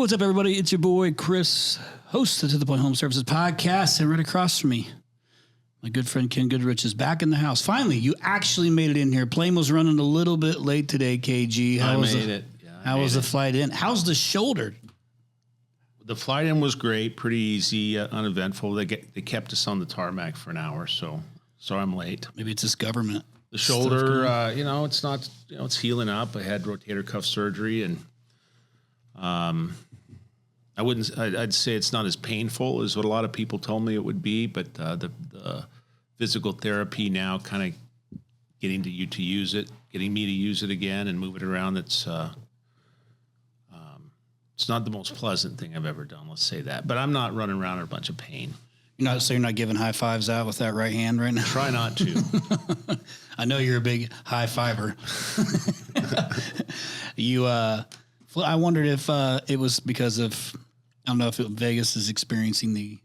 what's up, everybody? It's your boy, Chris, host of the To The Point Home Services podcast, and right across from me, my good friend Ken Goodrich is back in the house. Finally, you actually made it in here. Plane was running a little bit late today, KG. How was the flight in? How's the shoulder? The flight in was great, pretty easy, uneventful. They kept us on the tarmac for an hour, so I'm late. Maybe it's this government. The shoulder, it's not, it's healing up. I had rotator cuff surgery, and I'd say it's not as painful as what a lot of people told me it would be, but the physical therapy now kind of getting me to use it again and move it around. It's not the most pleasant thing I've ever done. Let's say that, but I'm not running around in a bunch of pain. You're not giving high fives out with that right hand right now? Try not to. I know you're a big high fiver. I wondered if it was because of, I don't know if Vegas is experiencing the,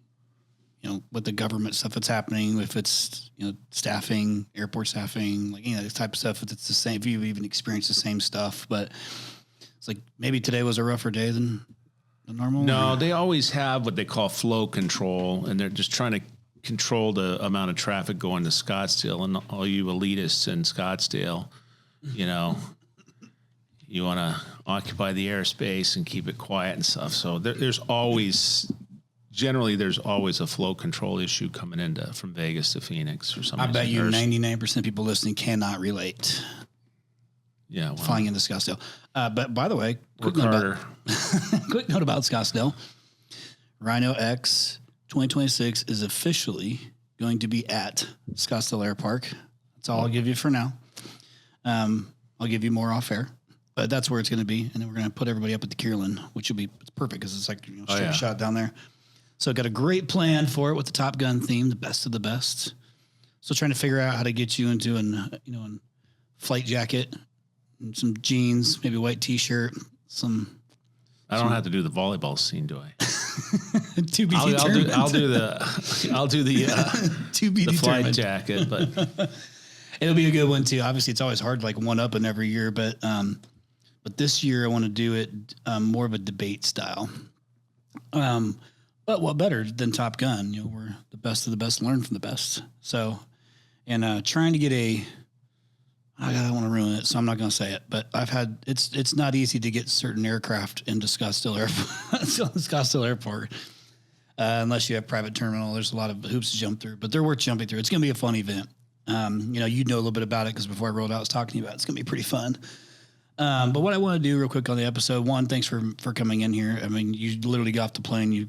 with the government stuff that's happening, if it's, staffing, airport staffing, this type of stuff, if it's the same, if you've even experienced the same stuff, but it's like maybe today was a rougher day than normal. No, they always have what they call flow control, and they're just trying to control the amount of traffic going to Scottsdale, and all you elitists in Scottsdale, you want to occupy the airspace and keep it quiet and stuff. So there's always a flow control issue coming from Vegas to Phoenix or something. I bet you 99% of people listening cannot relate. Yeah, flying into Scottsdale. But by the way, quick note about Scottsdale. Rhino X 2026 is officially going to be at Scottsdale Air Park. That's all I'll give you for now. I'll give you more off air. But that's where it's going to be, and then we're going to put everybody up at the Kierland, which will be perfect because it's like straight shot down there. So got a great plan for it with the Top Gun theme, the best of the best. Still trying to figure out how to get you into a flight jacket, and some jeans, maybe a white T-shirt, I don't have to do the volleyball scene, do I? To be determined. I'll do the to be the determined flight jacket, but it'll be a good one too. Obviously, it's always hard to one up in every year, but this year I want to do it more of a debate style. But what better than Top Gun? We're the best of the best, learn from the best. So, and trying to get I don't want to ruin it, so I'm not going to say it. But it's not easy to get certain aircraft into Scottsdale Airport, unless you have private terminal. There's a lot of hoops to jump through, but they're worth jumping through. It's going to be a fun event. You know a little bit about it because before I rolled out, I was talking to you about it. It's going to be pretty fun. But what I want to do real quick on the episode, one, thanks for coming in here. I mean, you literally got off the plane, you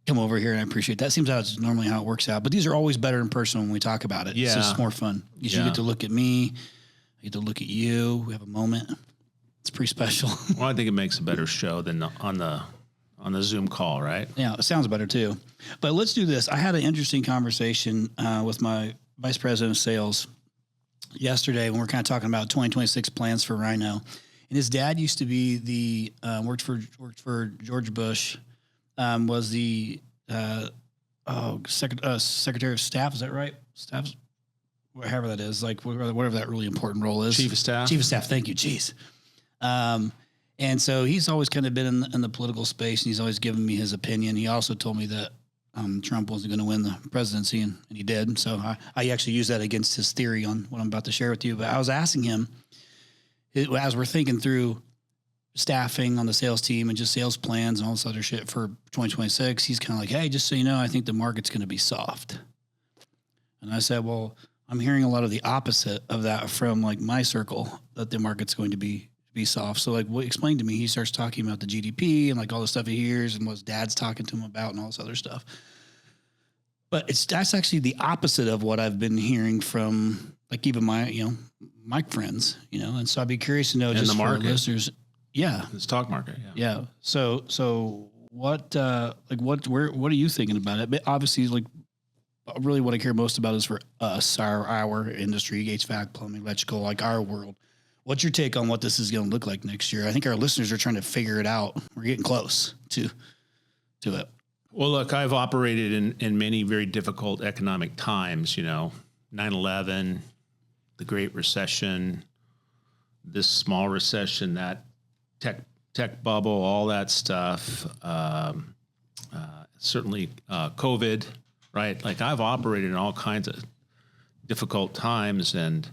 come over here, and I appreciate that. Seems how it's normally how it works out, but these are always better in person when we talk about it. Yeah. It's just more fun. You get to look at me. I get to look at you. We have a moment. It's pretty special. Well, I think it makes a better show than on the Zoom call, right? Yeah, it sounds better too. But let's do this. I had an interesting conversation with my vice president of sales yesterday when we were kind of talking about 2026 plans for Rhino. And his dad used to be worked for George Bush, was the Secretary of Staff. Is that right? Staff, however that is, whatever that really important role is. Chief of Staff. Chief of Staff. Thank you. Jeez. And so he's always kind of been in the political space, and he's always given me his opinion. He also told me that Trump wasn't going to win the presidency, and he did. So I actually used that against his theory on what I'm about to share with you. But I was asking him, as we're thinking through staffing on the sales team and just sales plans and all this other shit for 2026, he's kind of like, hey, just so you know, I think the market's going to be soft. And I said, well, I'm hearing a lot of the opposite of that from my circle, that the market's going to be soft. So what explained to me, he starts talking about the GDP and all the stuff he hears and what his dad's talking to him about and all this other stuff. But that's actually the opposite of what I've been hearing from even my friends, and so I'd be curious to know just for our listeners. Yeah. The stock market. Yeah. So what are you thinking about it? But obviously really what I care most about is for us, our industry, HVAC, plumbing, electrical, our world. What's your take on what this is going to look like next year? I think our listeners are trying to figure it out. We're getting close to it. Well, look, I've operated in many very difficult economic times, 9/11, the Great Recession, this small recession, that tech tech bubble, all that stuff. Certainly COVID, right? Like I've operated in all kinds of difficult times, and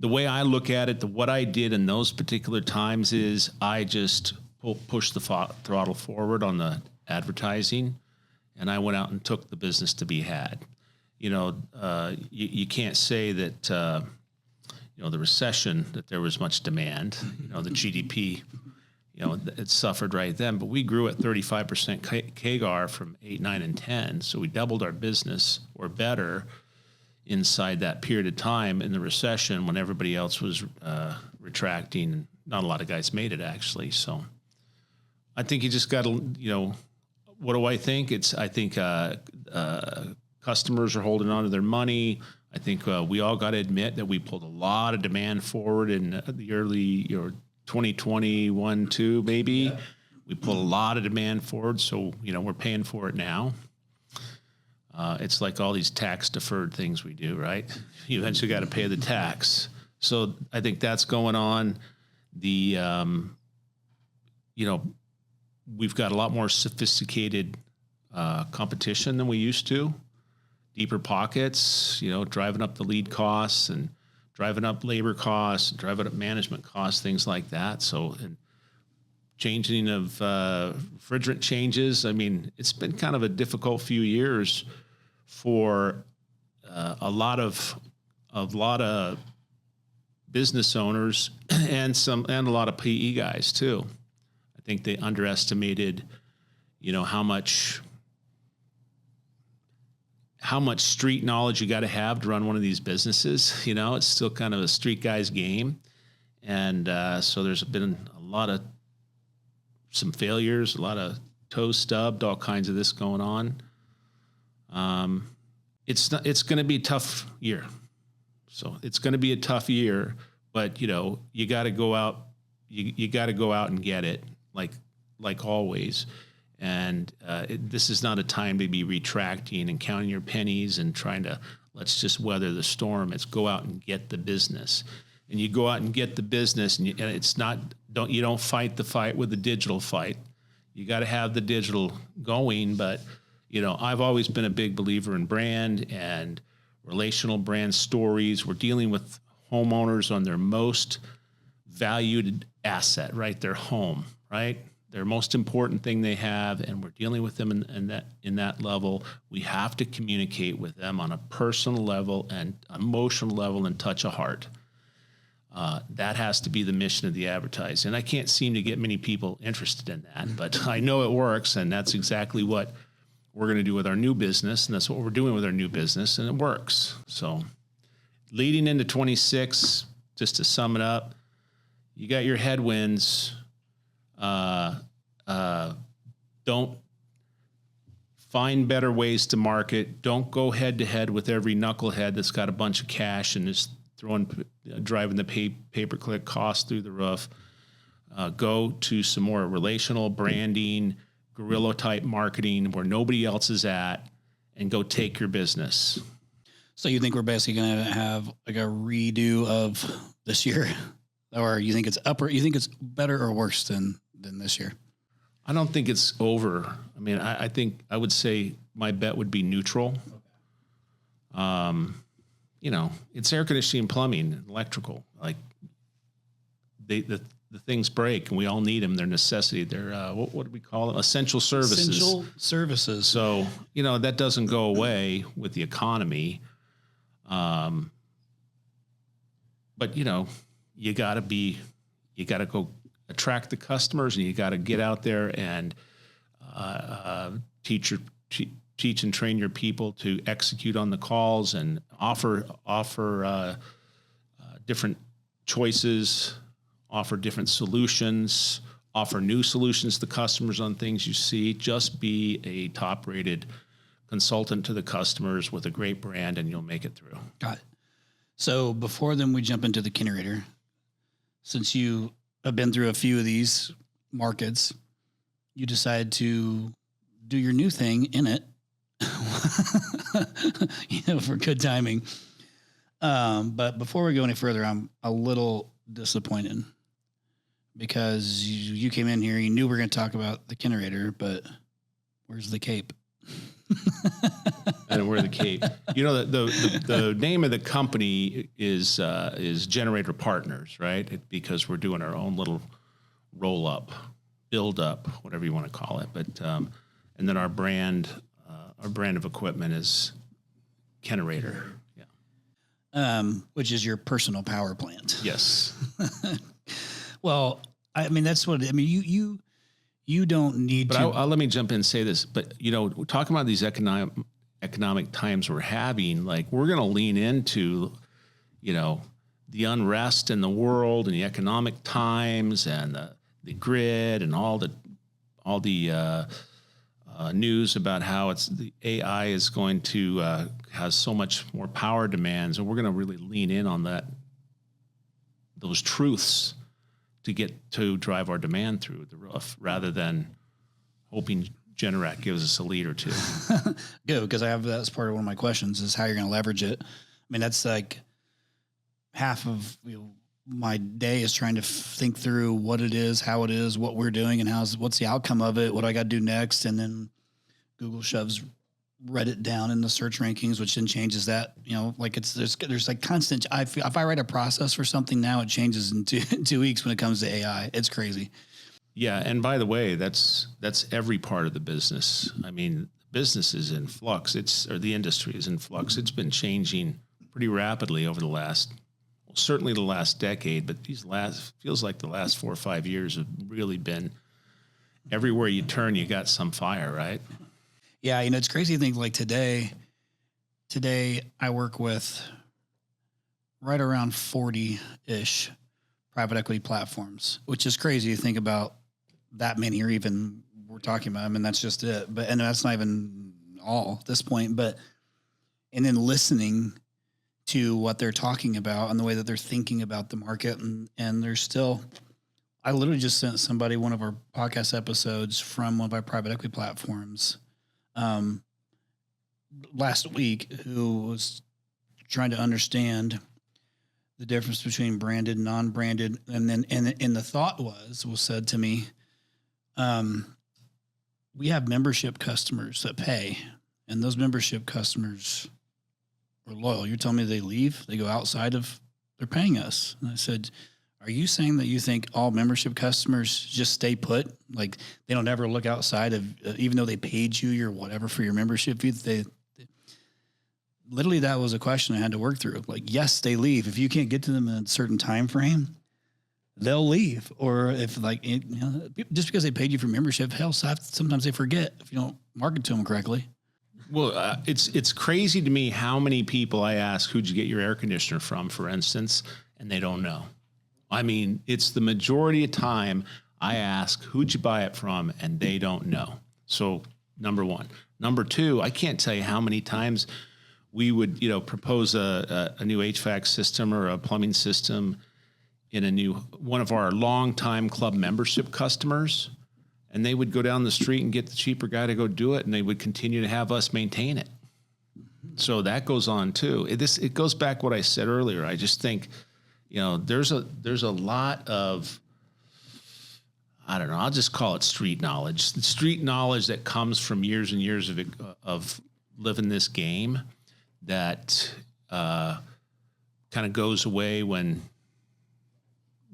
the way I look at it, what I did in those particular times is I just pushed the throttle forward on the advertising, and I went out and took the business to be had. You can't say that the recession, that there was much demand. The GDP, it suffered right then, but we grew at 35% CAGR from 8, 9, and 10. So we doubled our business or better inside that period of time in the recession when everybody else was retracting. Not a lot of guys made it, actually. So I think you just got to, what do I think? I think customers are holding on to their money. I think we all got to admit that we pulled a lot of demand forward in the early 2021, 2 maybe. Yeah. We pulled a lot of demand forward, so we're paying for it now. It's like all these tax deferred things we do, right? You eventually got to pay the tax. So I think that's going on. The we've got a lot more sophisticated competition than we used to. Deeper pockets, driving up the lead costs and driving up labor costs, driving up management costs, things like that. So, and changing of refrigerant changes. I mean, it's been kind of a difficult few years for a lot of business owners and a lot of PE guys too. I think they underestimated, how much street knowledge you got to have to run one of these businesses. It's still kind of a street guy's game. And so there's been some failures, a lot of toes stubbed, all kinds of this going on. It's going to be a tough year. So it's going to be a tough year, but you got to go out, you got to go out and get it like always. And this is not a time to be retracting and counting your pennies and trying to, let's just weather the storm. It's go out and get the business. And you go out and get the business, and it's not, you don't fight the fight with the digital fight. You got to have the digital going. But, I've always been a big believer in brand and relational brand stories. We're dealing with homeowners on their most valued asset, right? Their home, right? Their most important thing they have, and we're dealing with them in that level. We have to communicate with them on a personal level and emotional level and touch a heart. That has to be the mission of the advertising. And I can't seem to get many people interested in that, but I know it works, and that's exactly what we're going to do with our new business, and that's what we're doing with our new business, and it works. So leading into 26, just to sum it up, you got your headwinds. Don't find better ways to market. Don't go head to head with every knucklehead that's got a bunch of cash and is driving the pay-per-click cost through the roof. Go to some more relational branding, guerrilla type marketing where nobody else is at, and go take your business. So you think we're basically going to have like a redo of this year, or you think it's you think it's better or worse than this year? I don't think it's over. I mean, I think I would say my bet would be neutral. Okay. It's air conditioning, plumbing, electrical. Like the things break, and we all need them. They're necessity. They're what do we call them? Essential services. Essential services. So that doesn't go away with the economy. But you got to go attract the customers, and you got to get out there and teach and train your people to execute on the calls and offer different choices, offer different solutions, offer new solutions to customers on things you see. Just be a top-rated consultant to the customers with a great brand, and you'll make it through. Got it. So before then we jump into the Kenerator, since you have been through a few of these markets, you decide to do your new thing in it, for good timing. But before we go any further, I'm a little disappointed because you came in here, you knew we were going to talk about the Kenerator, but where's the cape? And wear the cape. You know, the name of the company is Generator Partners, right? Because we're doing our own little roll up, build up, whatever you want to call it. But and then our brand of equipment is Kenerator. Yeah. Which is your personal power plant. Yes. Well, I mean, that's what I mean. You don't need to. But let me jump in and say this. But, you know, talking about these economic times we're having, like, we're going to lean into, you know, the unrest in the world and the economic times and the grid and all the news about how the AI is going to has so much more power demands, and we're going to really lean in on those truths to drive our demand through the roof, rather than hoping Generac gives us a lead or two. Good, because that's part of one of my questions is how you're going to leverage it. I mean, that's like half of my day is trying to think through what it is, how it is, what we're doing, and what's the outcome of it, what I got to do next, and then Google shoves Reddit down in the search rankings, which then changes that. You know, like there's like constant. If I write a process for something now, it changes in 2 weeks when it comes to AI. It's crazy. Yeah, and by the way, that's every part of the business. I mean, business is in flux. Or the industry is in flux. It's been changing pretty rapidly over certainly the last decade, but feels like the last 4 or 5 years have really been everywhere you turn, you got some fire, right? Yeah, you know, it's crazy to think like today I work with right around 40-ish private equity platforms, which is crazy to think about that many, or even we're talking about. I mean, that's just it. And that's not even all at this point, and then listening to what they're talking about and the way that they're thinking about the market. And there's still, I literally just sent somebody one of our podcast episodes from one of our private equity platforms last week, who was trying to understand the difference between branded and non-branded. And the thought was said to me, we have membership customers that pay, and those membership customers are loyal. You're telling me they leave, they go outside of, they're paying us. And I said, are you saying that you think all membership customers just stay put? Like they don't ever look outside of, even though they paid you or whatever for your membership fee, literally that was a question I had to work through. Like, yes, they leave. If you can't get to them in a certain time frame, they'll leave. Or if just because they paid you for membership, hell, sometimes they forget if you don't market to them correctly. Well, it's crazy to me how many people I ask, who'd you get your air conditioner from, for instance, and they don't know. I mean, it's the majority of time I ask, who'd you buy it from, and they don't know. So number one. Number two, I can't tell you how many times we would, propose a new HVAC system or a plumbing system in one of our longtime club membership customers, and they would go down the street and get the cheaper guy to go do it, and they would continue to have us maintain it. So that goes on too. It goes back what I said earlier. I just think, there's a lot of, I don't know, I'll just call it street knowledge. The street knowledge that comes from years and years of living this game that kind of goes away when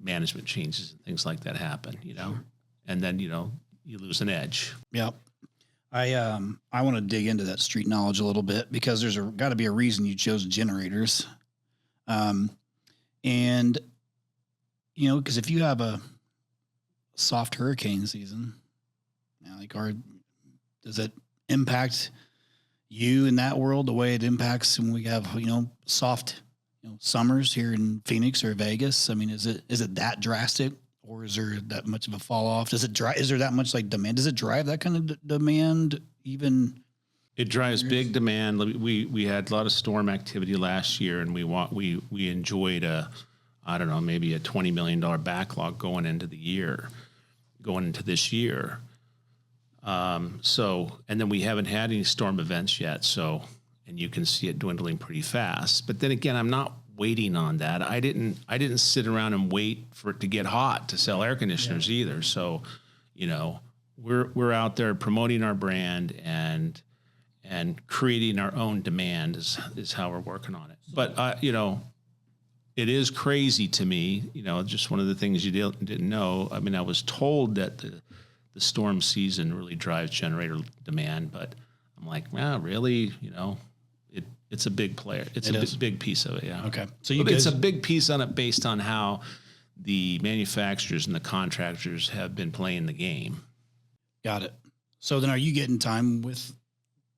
management changes and things like that happen, and then, you lose an edge. Yep. I want to dig into that street knowledge a little bit, because there's got to be a reason you chose generators. And, because if you have a soft hurricane season, does it impact you in that world the way it impacts when we have, soft, summers here in Phoenix or Vegas? I mean, is it that drastic, or is there that much of a fall off? Is there that much like demand? Does it drive that kind of demand even? It drives big demand. We had a lot of storm activity last year, and we enjoyed maybe a $20 million backlog going into this year. And then we haven't had any storm events yet. So, and you can see it dwindling pretty fast. But then again, I'm not waiting on that. I didn't sit around and wait for it to get hot to sell air conditioners either. So, you know, we're out there promoting our brand and creating our own demand is how we're working on it. But you know, it is crazy to me, you know, just one of the things you didn't know. I mean, I was told that the storm season really drives generator demand, but I'm like, well, really, you know, it's a big player. It's a big piece of it. Yeah. Okay. So it's a big piece on it based on how the manufacturers and the contractors have been playing the game. Got it. So then are you getting time with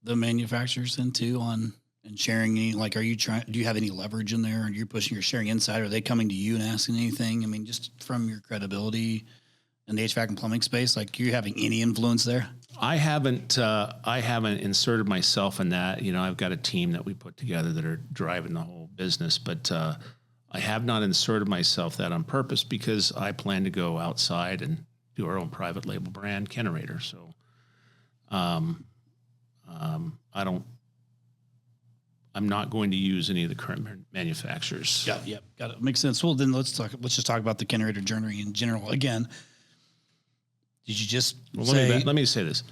the manufacturers then too on and sharing any, like, do you have any leverage in there? Are you pushing or sharing insight? Are they coming to you and asking anything? I mean, just from your credibility in the HVAC and plumbing space, like, you having any influence there? I haven't inserted myself in that. You know, I've got a team that we put together that are driving the whole business, but I have not inserted myself that on purpose because I plan to go outside and do our own private label brand, Kenerator. So, I'm not going to use any of the current manufacturers. Yeah, got it. Makes sense. Well, then let's just talk about the Kenerator journey in general. Again, did you just let me say this.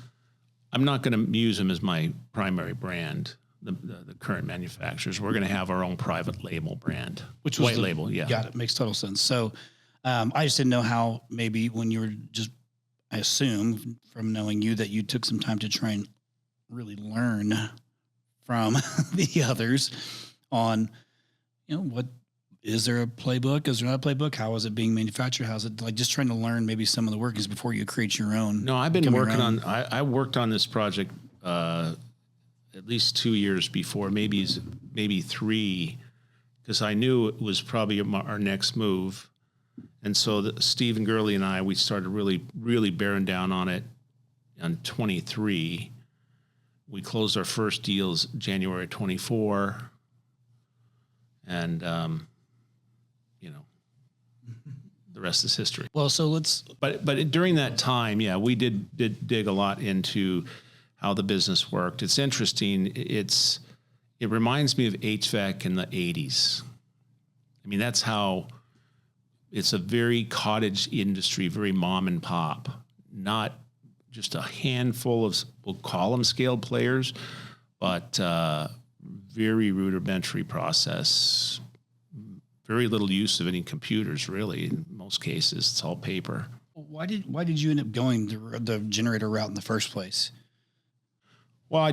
I'm not going to use them as my primary brand, the current manufacturers. We're going to have our own private label brand, which was white label. Yeah. Got it. Makes total sense. So I just didn't know how maybe when you were I assume from knowing you that you took some time to try and really learn from the others on, you know, what is there a playbook? Is there not a playbook? How is it being manufactured? How's it, like, just trying to learn maybe some of the workings before you create your own? No, I've been working on. I worked on this project at least 2 years before, maybe 3, because I knew it was probably our next move. And so Stephen Gurley and I, we started really bearing down on it on 23. We closed our first deals January 24. And, you know, the rest is history. Well, so but during that time, yeah, we did dig a lot into how the business worked. It's interesting. It reminds me of HVAC in the 80s. I mean, that's how. It's a very cottage industry, very mom and pop, not just a handful of, we'll call them scaled players, but very rudimentary process, very little use of any computers, really. In most cases, it's all paper. Why did you end up going the generator route in the first place? Well, I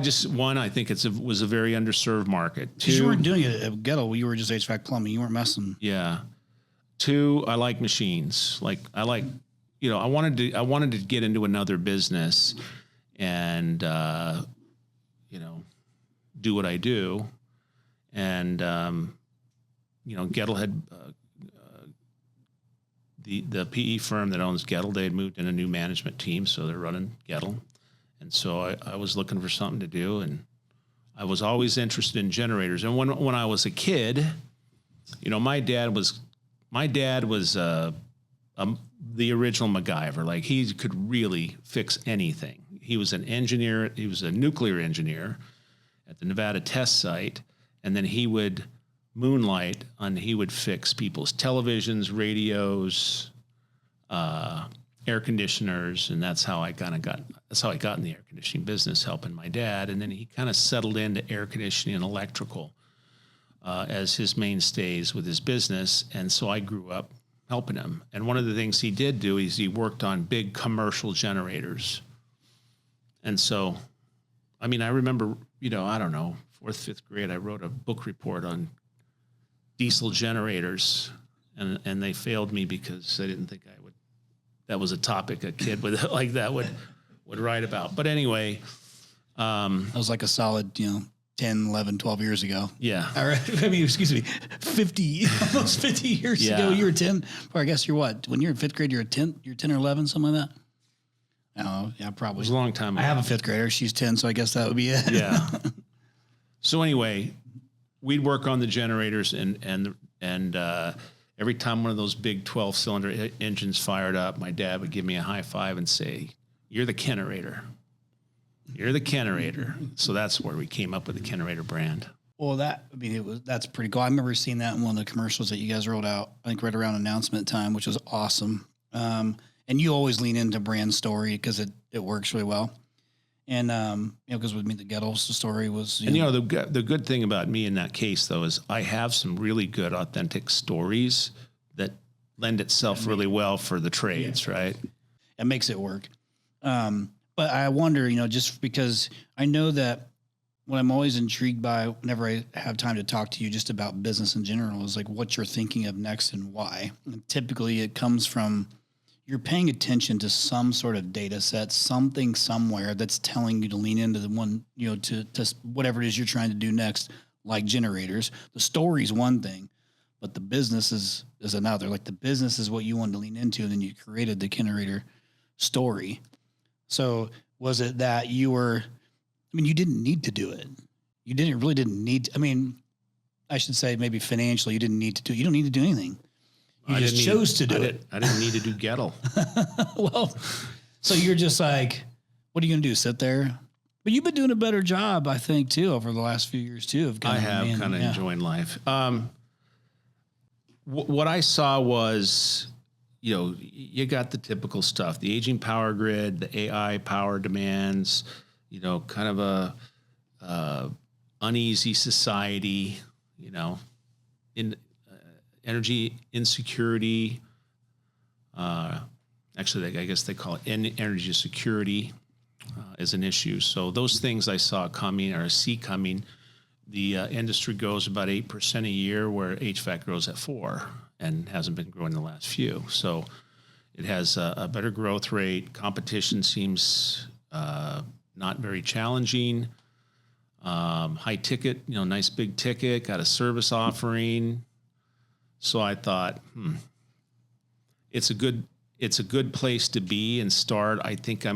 think was a very underserved market. 'Cause you weren't doing it at Goettl. You were just HVAC plumbing. You weren't messing. Yeah. 2, I like machines. Like, I wanted to get into another business and, you know, do what I do. And, you know, Goettl had, the PE firm that owns Goettl, they had moved in a new management team. So they're running Goettl. And so I was looking for something to do, and I was always interested in generators. And when I was a kid, you know, my dad was the original MacGyver. Like, he could really fix anything. He was an engineer. He was a nuclear engineer at the Nevada test site. And then he would moonlight he would fix people's televisions, radios, air conditioners. And that's how I got in the air conditioning business, helping my dad. And then he kind of settled into air conditioning and electrical as his mainstays with his business. And so I grew up helping him. And one of the things he did do is he worked on big commercial generators. And so, I mean, I remember, you know, I don't know, 4th, 5th grade, I wrote a book report on diesel generators, and they failed me because they didn't think that was a topic a kid like that would write about. But anyway. That was like a solid, you know, 10, 11, 12 years ago. Yeah. All right. I mean, excuse me, almost 50 years ago, you were 10. Or I guess you're what? When you're in 5th grade, you're 10 or 11, something like that? Oh, yeah, probably. It was a long time ago. I have a 5th grader. She's 10, so I guess that would be it. Yeah. So anyway, we'd work on the generators, and every time one of those big 12-cylinder engines fired up, my dad would give me a high five and say, "You're the Kenerator. You're the Kenerator." So that's where we came up with the Kenerator brand. Well, that's pretty cool. I remember seeing that in one of the commercials that you guys rolled out, I think right around announcement time, which was awesome. And you always lean into brand story because it works really well. And, because with me, the Goettl story was, the good thing about me in that case though, is I have some really good authentic stories that lend itself really well for the trades, right? It makes it work. But I wonder, just because I know that what I'm always intrigued by whenever I have time to talk to you just about business in general is like what you're thinking of next and why. And typically it comes from you're paying attention to some sort of data set, something somewhere that's telling you to lean into the one, to whatever it is you're trying to do next, like generators. The story's one thing, but the business is another. Like the business is what you wanted to lean into, and then you created the Kenerator story. So was it that you didn't need to do it. You didn't need to, I should say maybe financially, you didn't need to do it. You don't need to do anything. You just chose to do it. I didn't need to do Goettl. Well, so you're just like, what are you going to do? Sit there? But you've been doing a better job, I think, too, over the last few years, too. I have kind of enjoying life. What I saw was, you got the typical stuff, the aging power grid, the AI power demands, kind of a uneasy society, in energy insecurity. Actually, I guess they call it energy security as an issue. So those things I saw coming or see coming. The industry grows about 8% a year, where HVAC grows at 4% and hasn't been growing the last few. So it has a better growth rate. Competition seems not very challenging. High ticket, nice big ticket, got a service offering. So I thought, it's a good place to be and start. I think I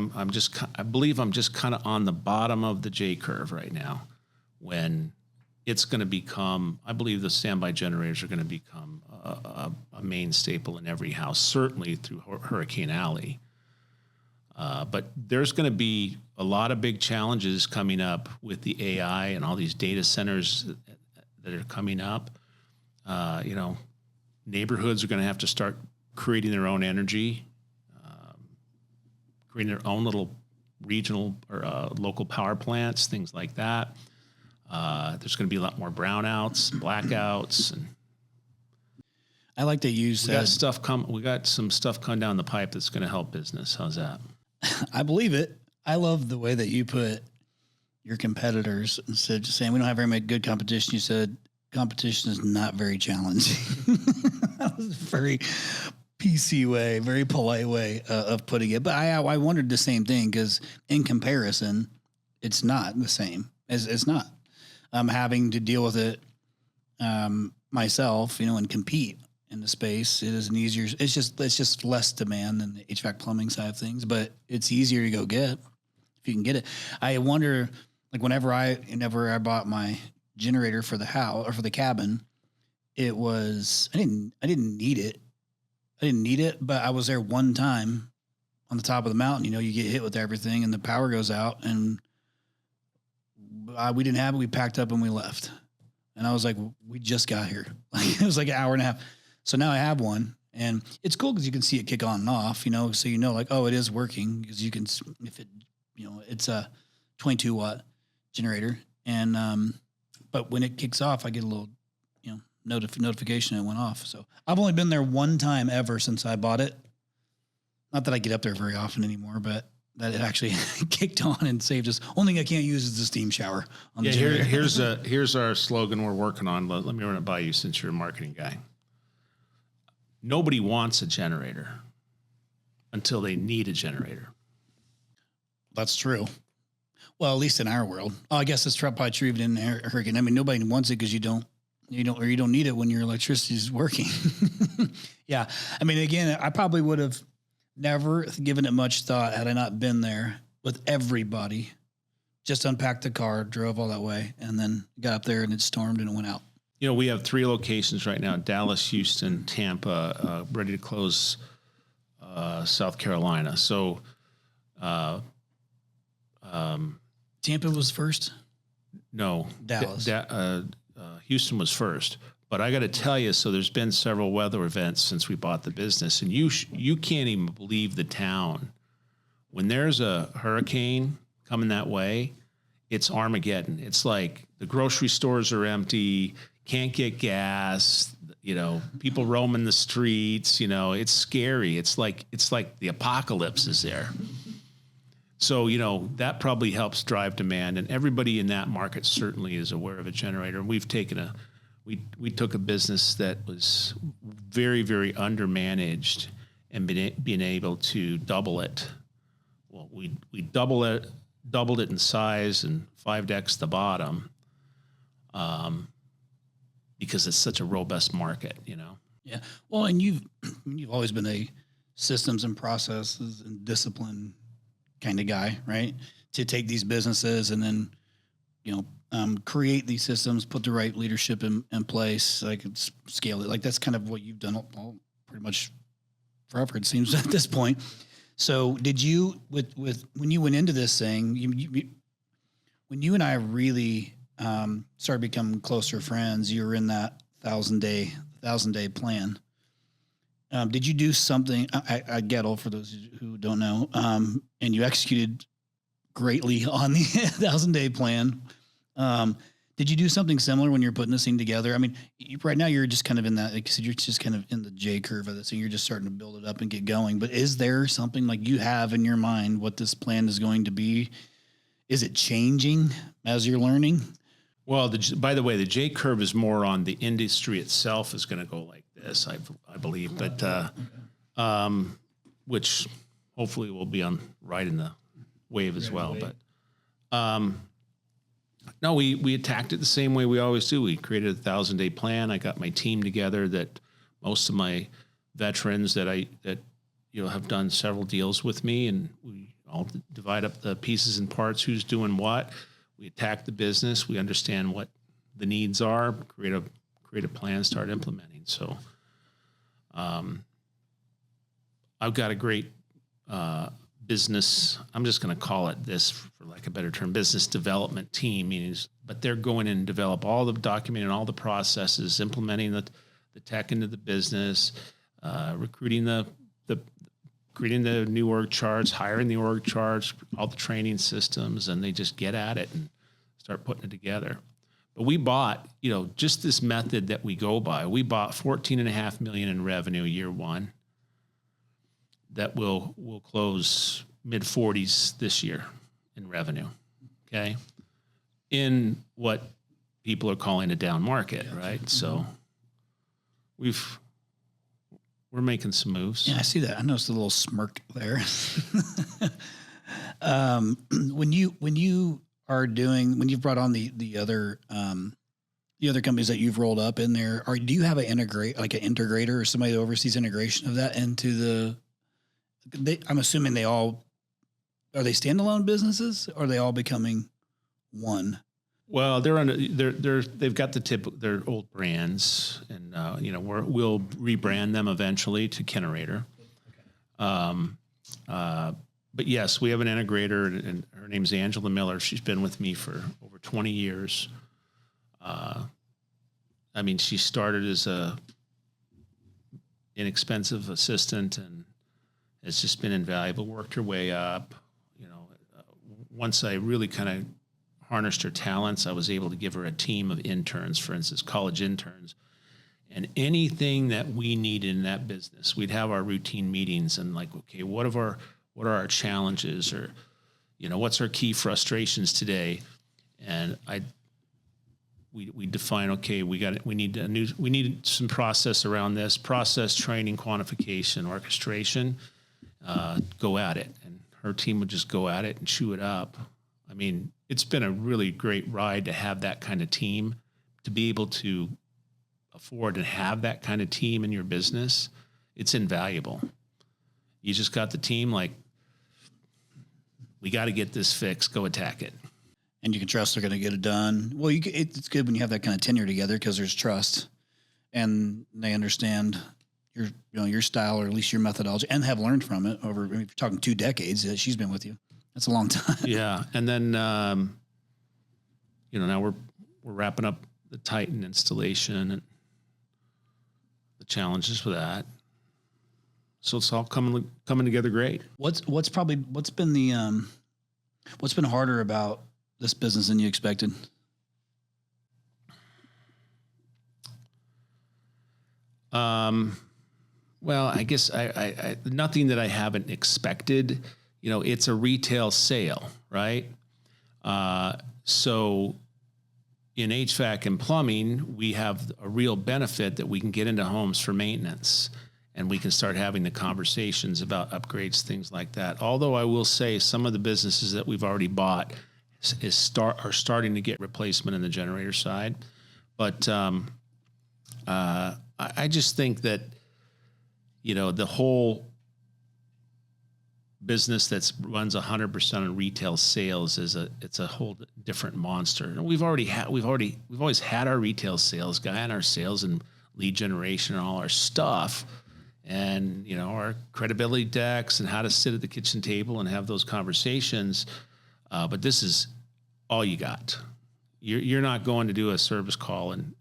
believe I'm just kind of on the bottom of the J curve right now, when it's going to become, I believe the standby generators are going to become a main staple in every house, certainly through Hurricane Alley. But there's going to be a lot of big challenges coming up with the AI and all these data centers that are coming up. Neighborhoods are going to have to start creating their own energy, creating their own little regional or local power plants, things like that. There's going to be a lot more brownouts, blackouts, and I like that you said we got some stuff coming down the pipe that's going to help business. How's that? I believe it. I love the way that you put your competitors, instead of just saying we don't have very much good competition. You said competition is not very challenging. That was a very PC way, very polite way of putting it. But I wondered the same thing, because in comparison, it's not the same. It's not. I'm having to deal with it myself, and compete in the space. It is an easier. It's just less demand than the HVAC plumbing side of things, but it's easier to go get if you can get it. I wonder, like whenever I bought my generator for the house or for the cabin, it was I didn't need it. I didn't need it, but I was there one time on the top of the mountain. You get hit with everything, and the power goes out, and we didn't have it. We packed up and we left. And I was like, we just got here. Like, it was like an hour and a half. So now I have one, and it's cool because you can see it kick on and off, so like, oh, it is working, because you can, if it, it's a 22 watt generator. And, but when it kicks off, I get a little, notification it went off. So I've only been there one time ever since I bought it. Not that I get up there very often anymore, but that it actually kicked on and saved us. Only thing I can't use is the steam shower on the generator. Here's our slogan we're working on. Let me run it by you, since you're a marketing guy. Nobody wants a generator until they need a generator. That's true. Well, at least in our world. Oh, I guess it's probably true even in hurricane. Nobody wants it because you don't need it when your electricity is working. Yeah. Again, I probably would have never given it much thought had I not been there with everybody. Just unpacked the car, drove all that way, and then got up there and it stormed and it went out. We have 3 locations right now: Dallas, Houston, Tampa, ready to close South Carolina. So Tampa was first? No, Dallas. Houston was first. But I got to tell you, so there's been several weather events since we bought the business, and you can't even believe the town. When there's a hurricane coming that way, it's Armageddon. It's like the grocery stores are empty, can't get gas, people roaming the streets, it's scary. It's like the apocalypse is there. So, that probably helps drive demand, and everybody in that market certainly is aware of a generator. And we've taken we took a business that was very, very undermanaged and been able to double it. Well, we doubled it in size and 5x the bottom, because it's such a robust market, Yeah. Well, and you've always been a systems and processes and discipline kind of guy, right? To take these businesses and then, create these systems, put the right leadership in place, like scale it. Like that's kind of what you've done all pretty much forever, it seems at this point. So did you, with when you went into this thing, when you and I really started becoming closer friends, you were in that 1,000-day plan. Did you do something at Goettl, for those who don't know, and you executed greatly on the 1,000-day plan? Did you do something similar when you're putting this thing together? I mean, right now you're just kind of in that, like you said, you're just kind of in the J curve of this, and you're just starting to build it up and get going. But is there something like you have in your mind what this plan is going to be? Is it changing as you're learning? Well, by the way, the J curve is more on the industry itself is going to go like this, I believe, but which hopefully will be right in the wave as well. But no, we attacked it the same way we always do. We created a 1,000-day plan. I got my team together, that most of my veterans that have done several deals with me, and we all divide up the pieces and parts, who's doing what. We attack the business. We understand what the needs are, create a plan, start implementing. So I've got a great business, I'm just going to call it this for lack of a better term, business development team, but they're going in and develop all the documenting, all the processes, implementing the tech into the business, recruiting creating the new org charts, hiring the org charts, all the training systems, and they just get at it and start putting it together. But we bought, just this method that we go by, we bought $14.5 million in revenue year one. That will close mid-40s this year in revenue, okay? In what people are calling a down market, right? Mm-hmm. So we're making some moves. Yeah, I see that. I noticed a little smirk there. When you've brought on the other companies that you've rolled up in there, do you have an integrator or somebody that oversees integration of that into the? I'm assuming are they standalone businesses, or are they all becoming one? Well, they've got their old brands, and we'll rebrand them eventually to Kenerator. But yes, we have an integrator, and her name's Angela Miller. She's been with me for over 20 years. She started as a inexpensive assistant and has just been invaluable, worked her way up. Once I really kind of harnessed her talents, I was able to give her a team of interns, for instance, college interns. And anything that we needed in that business, we'd have our routine meetings and okay, what are our challenges, or, what's our key frustrations today? And we define, okay, we need some process around this, process, training, quantification, orchestration, go at it. And her team would just go at it and chew it up. It's been a really great ride to have that kind of team, to be able to afford to have that kind of team in your business. It's invaluable. You just got the team, we got to get this fixed, go attack it. And you can trust they're going to get it done. Well, it's good when you have that kind of tenure together, because there's trust, and they understand your style, or at least your methodology, and have learned from it over. If you're talking 2 decades that she's been with you, that's a long time. Yeah, and then now we're wrapping up the Titan installation and the challenges with that. So it's all coming together great. What's been harder about this business than you expected? Well, I guess I nothing that I haven't expected. It's a retail sale, right? So in HVAC and plumbing, we have a real benefit that we can get into homes for maintenance, and we can start having the conversations about upgrades, things like that. Although I will say some of the businesses that we've already bought are starting to get replacement in the generator side. But I just think that, the whole business that runs 100% on retail sales it's a whole different monster. And we've always had our retail sales guy and our sales and lead generation and all our stuff, and our credibility decks and how to sit at the kitchen table and have those conversations. But this is all you got. You're not going to do a service call, and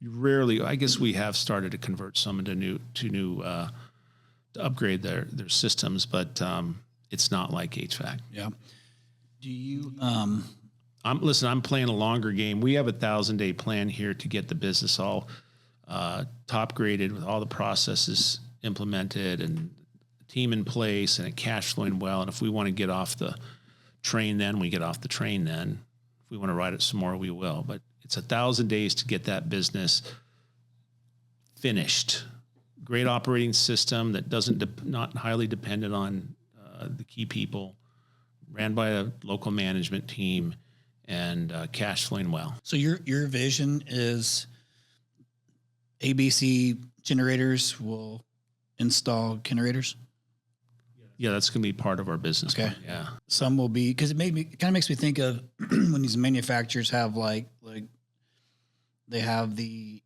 you rarely. I guess we have started to convert some to new to upgrade their systems, but it's not like HVAC. Yeah. Do you? I'm playing a longer game. We have a 1,000-day plan here to get the business all top graded with all the processes implemented and the team in place and it cash flowing well. And if we want to get off the train, then we get off the train. Then if we want to ride it some more, we will. But it's 1,000 days to get that business finished. Great operating system that not highly dependent on the key people, ran by a local management team, and cash flowing well. So your vision is ABC generators will install Kenerators? Yeah, that's going to be part of our business. Okay. Plan. Yeah. Some will be, because it kind of makes me think of when these manufacturers have like they have the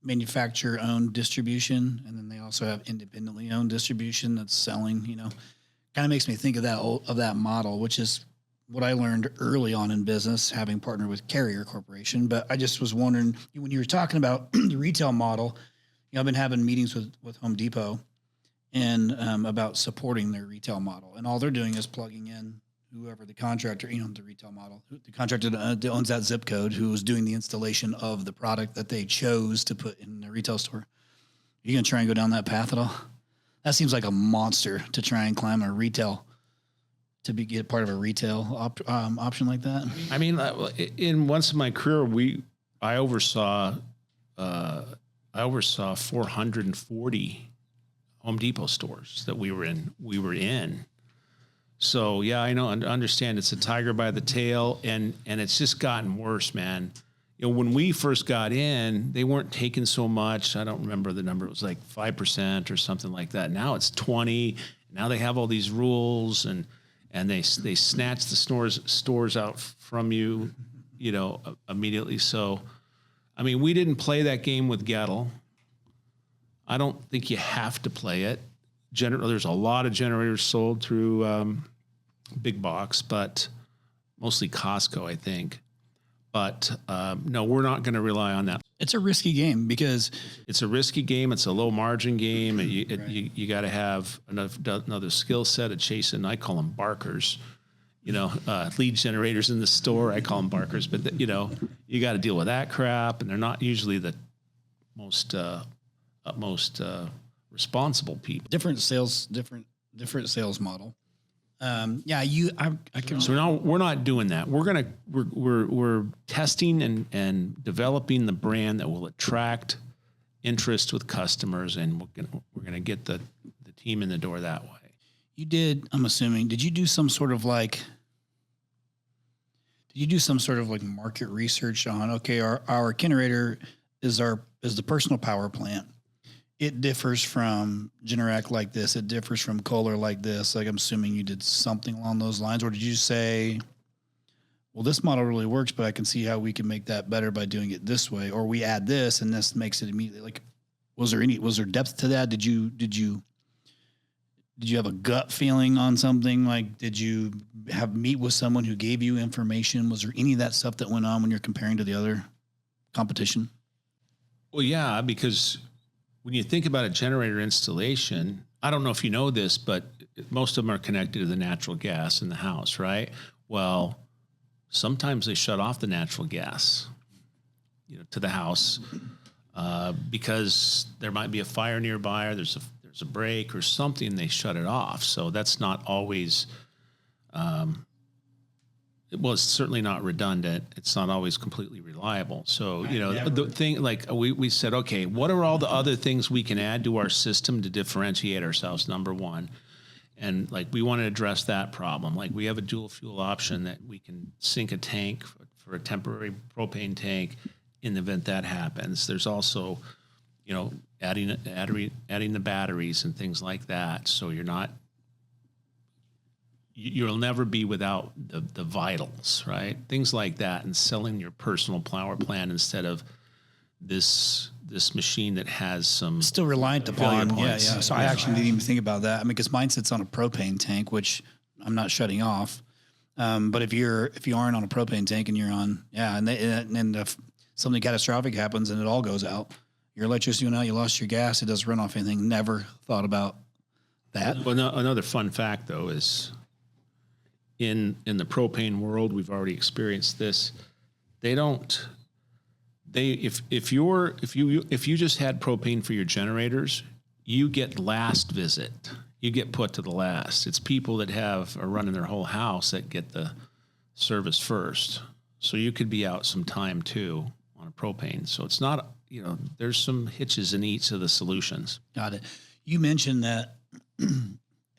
manufacturer owned distribution, and then they also have independently owned distribution that's selling, kind of makes me think of that model, which is what I learned early on in business, having partnered with Carrier Corporation. But I just was wondering, when you were talking about the retail model, I've been having meetings with Home Depot and about supporting their retail model, and all they're doing is plugging in whoever the contractor, the retail model, the contractor that owns that zip code, who is doing the installation of the product that they chose to put in the retail store. You gonna try and go down that path at all? That seems like a monster to try and climb a retail, get part of a retail option like that. I mean, in once in my career, I oversaw 440 Home Depot stores that we were in. So yeah, I know, understand it's a tiger by the tail, and it's just gotten worse, man. When we first got in, they weren't taking so much. I don't remember the number. It was like 5% or something like that. Now it's 20. Now they have all these rules, and they snatch the stores out from you, immediately. So, I mean, we didn't play that game with Goettl. I don't think you have to play it. There's a lot of generators sold through big box, but mostly Costco, I think. But no, we're not going to rely on that. It's a risky game because it's a risky game. It's a low margin game. You got to have another skill set of chasing. I call them barkers, lead generators in the store. I call them barkers, but you got to deal with that crap, and they're not usually the most responsible people. Different sales model. I can. So now we're not doing that. We're testing and developing the brand that will attract interest with customers, and we're gonna get the team in the door that way. You did. I'm assuming. Did you do some sort of like market research on? Okay, our Kenerator is the personal power plant. It differs from Generac like this. It differs from Kohler like this. Like, I'm assuming you did something along those lines, or did you say, well, this model really works, but I can see how we can make that better by doing it this way, or we add this and this makes it immediately. Like, was there depth to that? Did you did you have a gut feeling on something? Like, did you meet with someone who gave you information? Was there any of that stuff that went on when you're comparing to the other competition? Well, yeah, because when you think about a generator installation, I don't know if you know this, but most of them are connected to the natural gas in the house, right? Well, sometimes they shut off the natural gas, to the house because there might be a fire nearby, or there's a break or something. They shut it off, so that's not always. It's certainly not redundant. It's not always completely reliable. So, the thing, like we said, okay, what are all the other things we can add to our system to differentiate ourselves? Number one. And like, we want to address that problem. Like, we have a dual fuel option that we can sink a tank for a temporary propane tank in the event that happens. There's also, adding the batteries and things like that. So you'll never be without the vitals, right? Things like that, and selling your personal power plant instead of this machine that has some still reliant upon. Yeah. So I actually didn't even think about that. I mean, because mine sits on a propane tank, which I'm not shutting off. But if you aren't on a propane tank and you're on, and if something catastrophic happens and it all goes out, your electricity went out, you lost your gas, it doesn't run off anything. Never thought about that. Well, another fun fact though is in the propane world, we've already experienced this. If you just had propane for your generators, you get last visit. You get put to the last. It's people that are running their whole house that get the service first. So you could be out some time too on a propane. So it's not, there's some hitches in each of the solutions. Got it. You mentioned that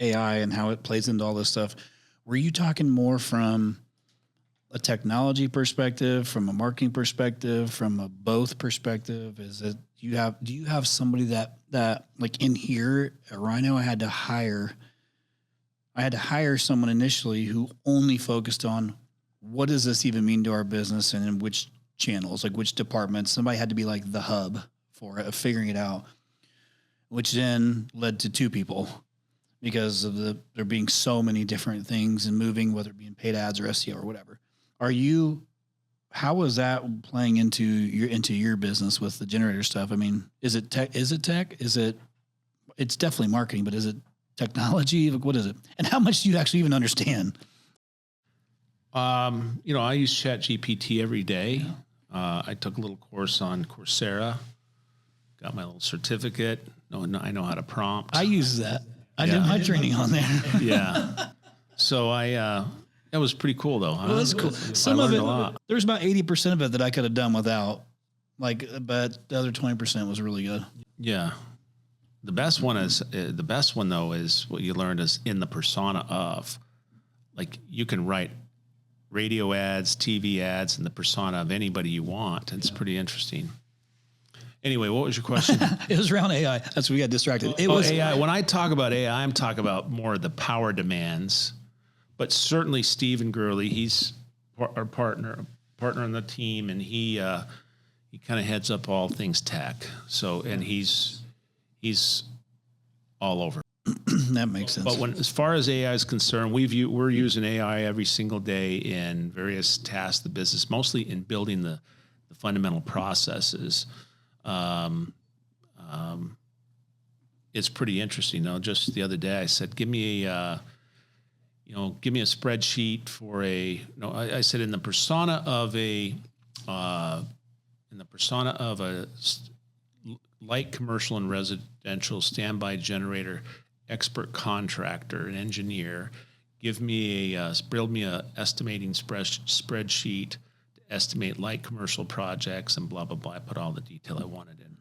AI and how it plays into all this stuff. Were you talking more from a technology perspective, from a marketing perspective, from a both perspective? Do you have somebody that like in here at Rhino, I had to hire someone initially who only focused on what does this even mean to our business and in which channels, like which departments. Somebody had to be like the hub for it, of figuring it out, which then led to two people because of there being so many different things and moving, whether it be in paid ads or SEO or whatever. How is that playing into your business with the generator stuff? I mean, is it tech? It's definitely marketing, but is it technology? What is it? And how much do you actually even understand? I use ChatGPT every day. I took a little course on Coursera, got my little certificate. I know how to prompt. I use that. I did my training on there. Yeah. So that was pretty cool though. Huh? Well, that's cool. Some of it, there's about 80% of it that I could have done without, but the other 20% was really good. Yeah. The best one though is what you learned is in the persona of, like, you can write radio ads, TV ads, and the persona of anybody you want. It's pretty interesting. Anyway, what was your question? It was around AI. That's what we got distracted. It was AI. When I talk about AI, I'm talking about more of the power demands. But certainly Stephen Gurley, he's our partner on the team, and he kind of heads up all things tech. So, and he's all over. That makes sense. But as far as AI is concerned, we're using AI every single day in various tasks of the business, mostly in building the fundamental processes. It's pretty interesting. Just the other day I said, give me a spreadsheet for I said in the persona of a light commercial and residential standby generator expert contractor, an engineer, build me a estimating spreadsheet to estimate light commercial projects and blah, blah, blah. I put all the detail I wanted in,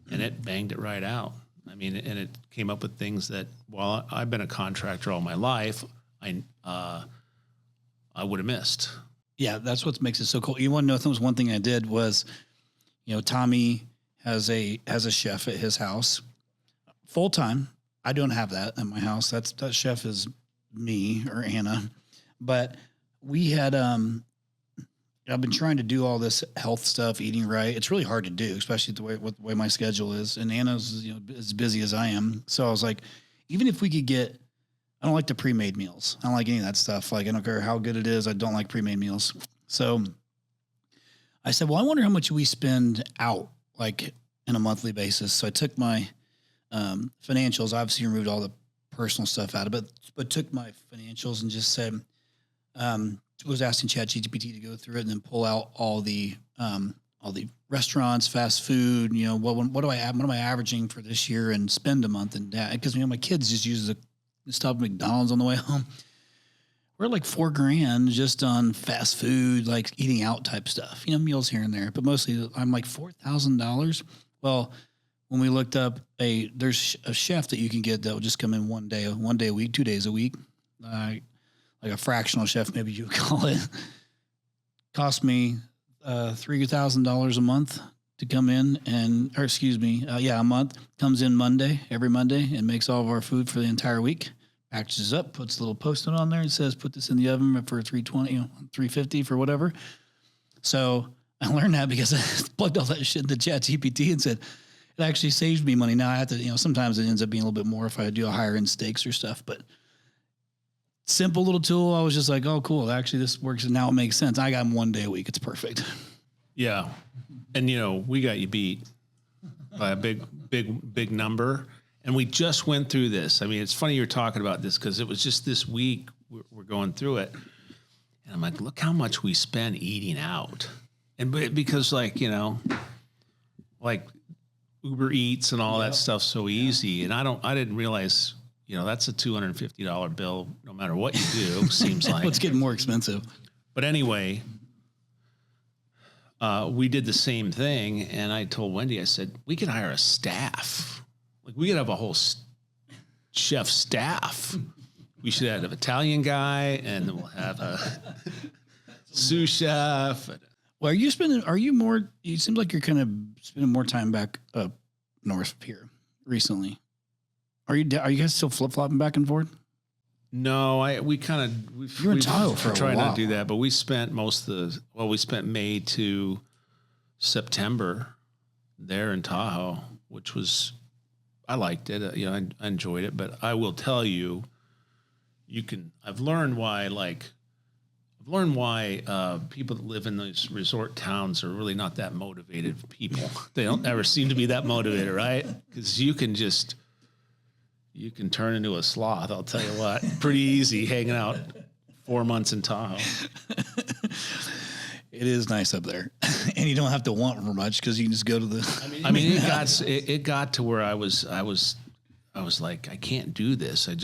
and it banged it right out. I mean, and it came up with things that, while I've been a contractor all my life, I would have missed. Yeah, that's what makes it so cool. You want to know, one thing I did was, Tommy has a chef at his house, full time. I don't have that at my house. That chef is me or Anna, but we had I've been trying to do all this health stuff, eating right. It's really hard to do, especially the way my schedule is. And Anna's as busy as I am. So I was like, even if we could get I don't like the pre-made meals. I don't like any of that stuff. Like, I don't care how good it is. I don't like pre-made meals. So I said, well, I wonder how much we spend out, like in a monthly basis. So I took my financials, obviously removed all the personal stuff out of it, but took my financials and just said, was asking ChatGPT to go through it and then pull out all the restaurants, fast food, what am I averaging for this year and spend a month and that, because my kids just use the stop at McDonald's on the way home. We're like $4,000 just on fast food, like eating out type stuff, meals here and there, but mostly I'm like $4,000. Well, when we looked up there's a chef that you can get that will just come in one day a week, 2 days a week, like a fractional chef, maybe you would call it. Cost me $3,000 a month to come in a month. Comes in every Monday, and makes all of our food for the entire week. Packages up, puts a little post-it on there and says, put this in the oven for 320, 350 for whatever. So I learned that because I plugged all that shit into ChatGPT and said, it actually saves me money. Now I have to, sometimes it ends up being a little bit more if I do a higher end steaks or stuff, but simple little tool. I was just like, oh, cool. Actually, this works. And now it makes sense. I got them 1 day a week. It's perfect. Yeah. And, we got you beat by a big number. And we just went through this. I mean, it's funny you're talking about this because it was just this week we're going through it. And I'm like, look how much we spend eating out. And because like Uber Eats and all that stuff so easy. And I didn't realize, that's a $250 bill no matter what you do, seems like. It's getting more expensive. But anyway, we did the same thing. And I told Wendy, I said, we could hire a staff. Like, we could have a whole chef staff. We should have an Italian guy, and then we'll have a sous chef. Well, you seem like you're kind of spending more time back up north here recently. Are you guys still flip-flopping back and forth? No, we were in Tahoe for a while. Trying not to do that, but we spent we spent May to September there in Tahoe, which was, I liked it. I enjoyed it, but I will tell you, I've learned why people that live in those resort towns are really not that motivated people. They don't ever seem to be that motivated, right? Because you can turn into a sloth. I'll tell you what, pretty easy hanging out 4 months in Tahoe. It is nice up there, and you don't have to want for much because you can just go to the. It got to where I was like, I can't do this. I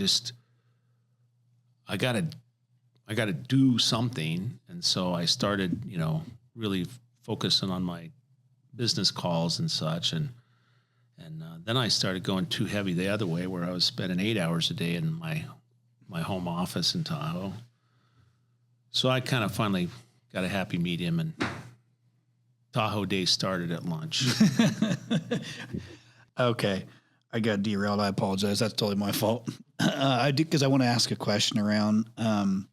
gotta do something. And so I started, really focusing on my business calls and such. And then I started going too heavy the other way, where I was spending 8 hours a day in my home office in Tahoe. So I kind of finally got a happy medium, and Tahoe Day started at lunch. Okay. I got derailed. I apologize. That's totally my fault. I do, because I want to ask a question around, I'm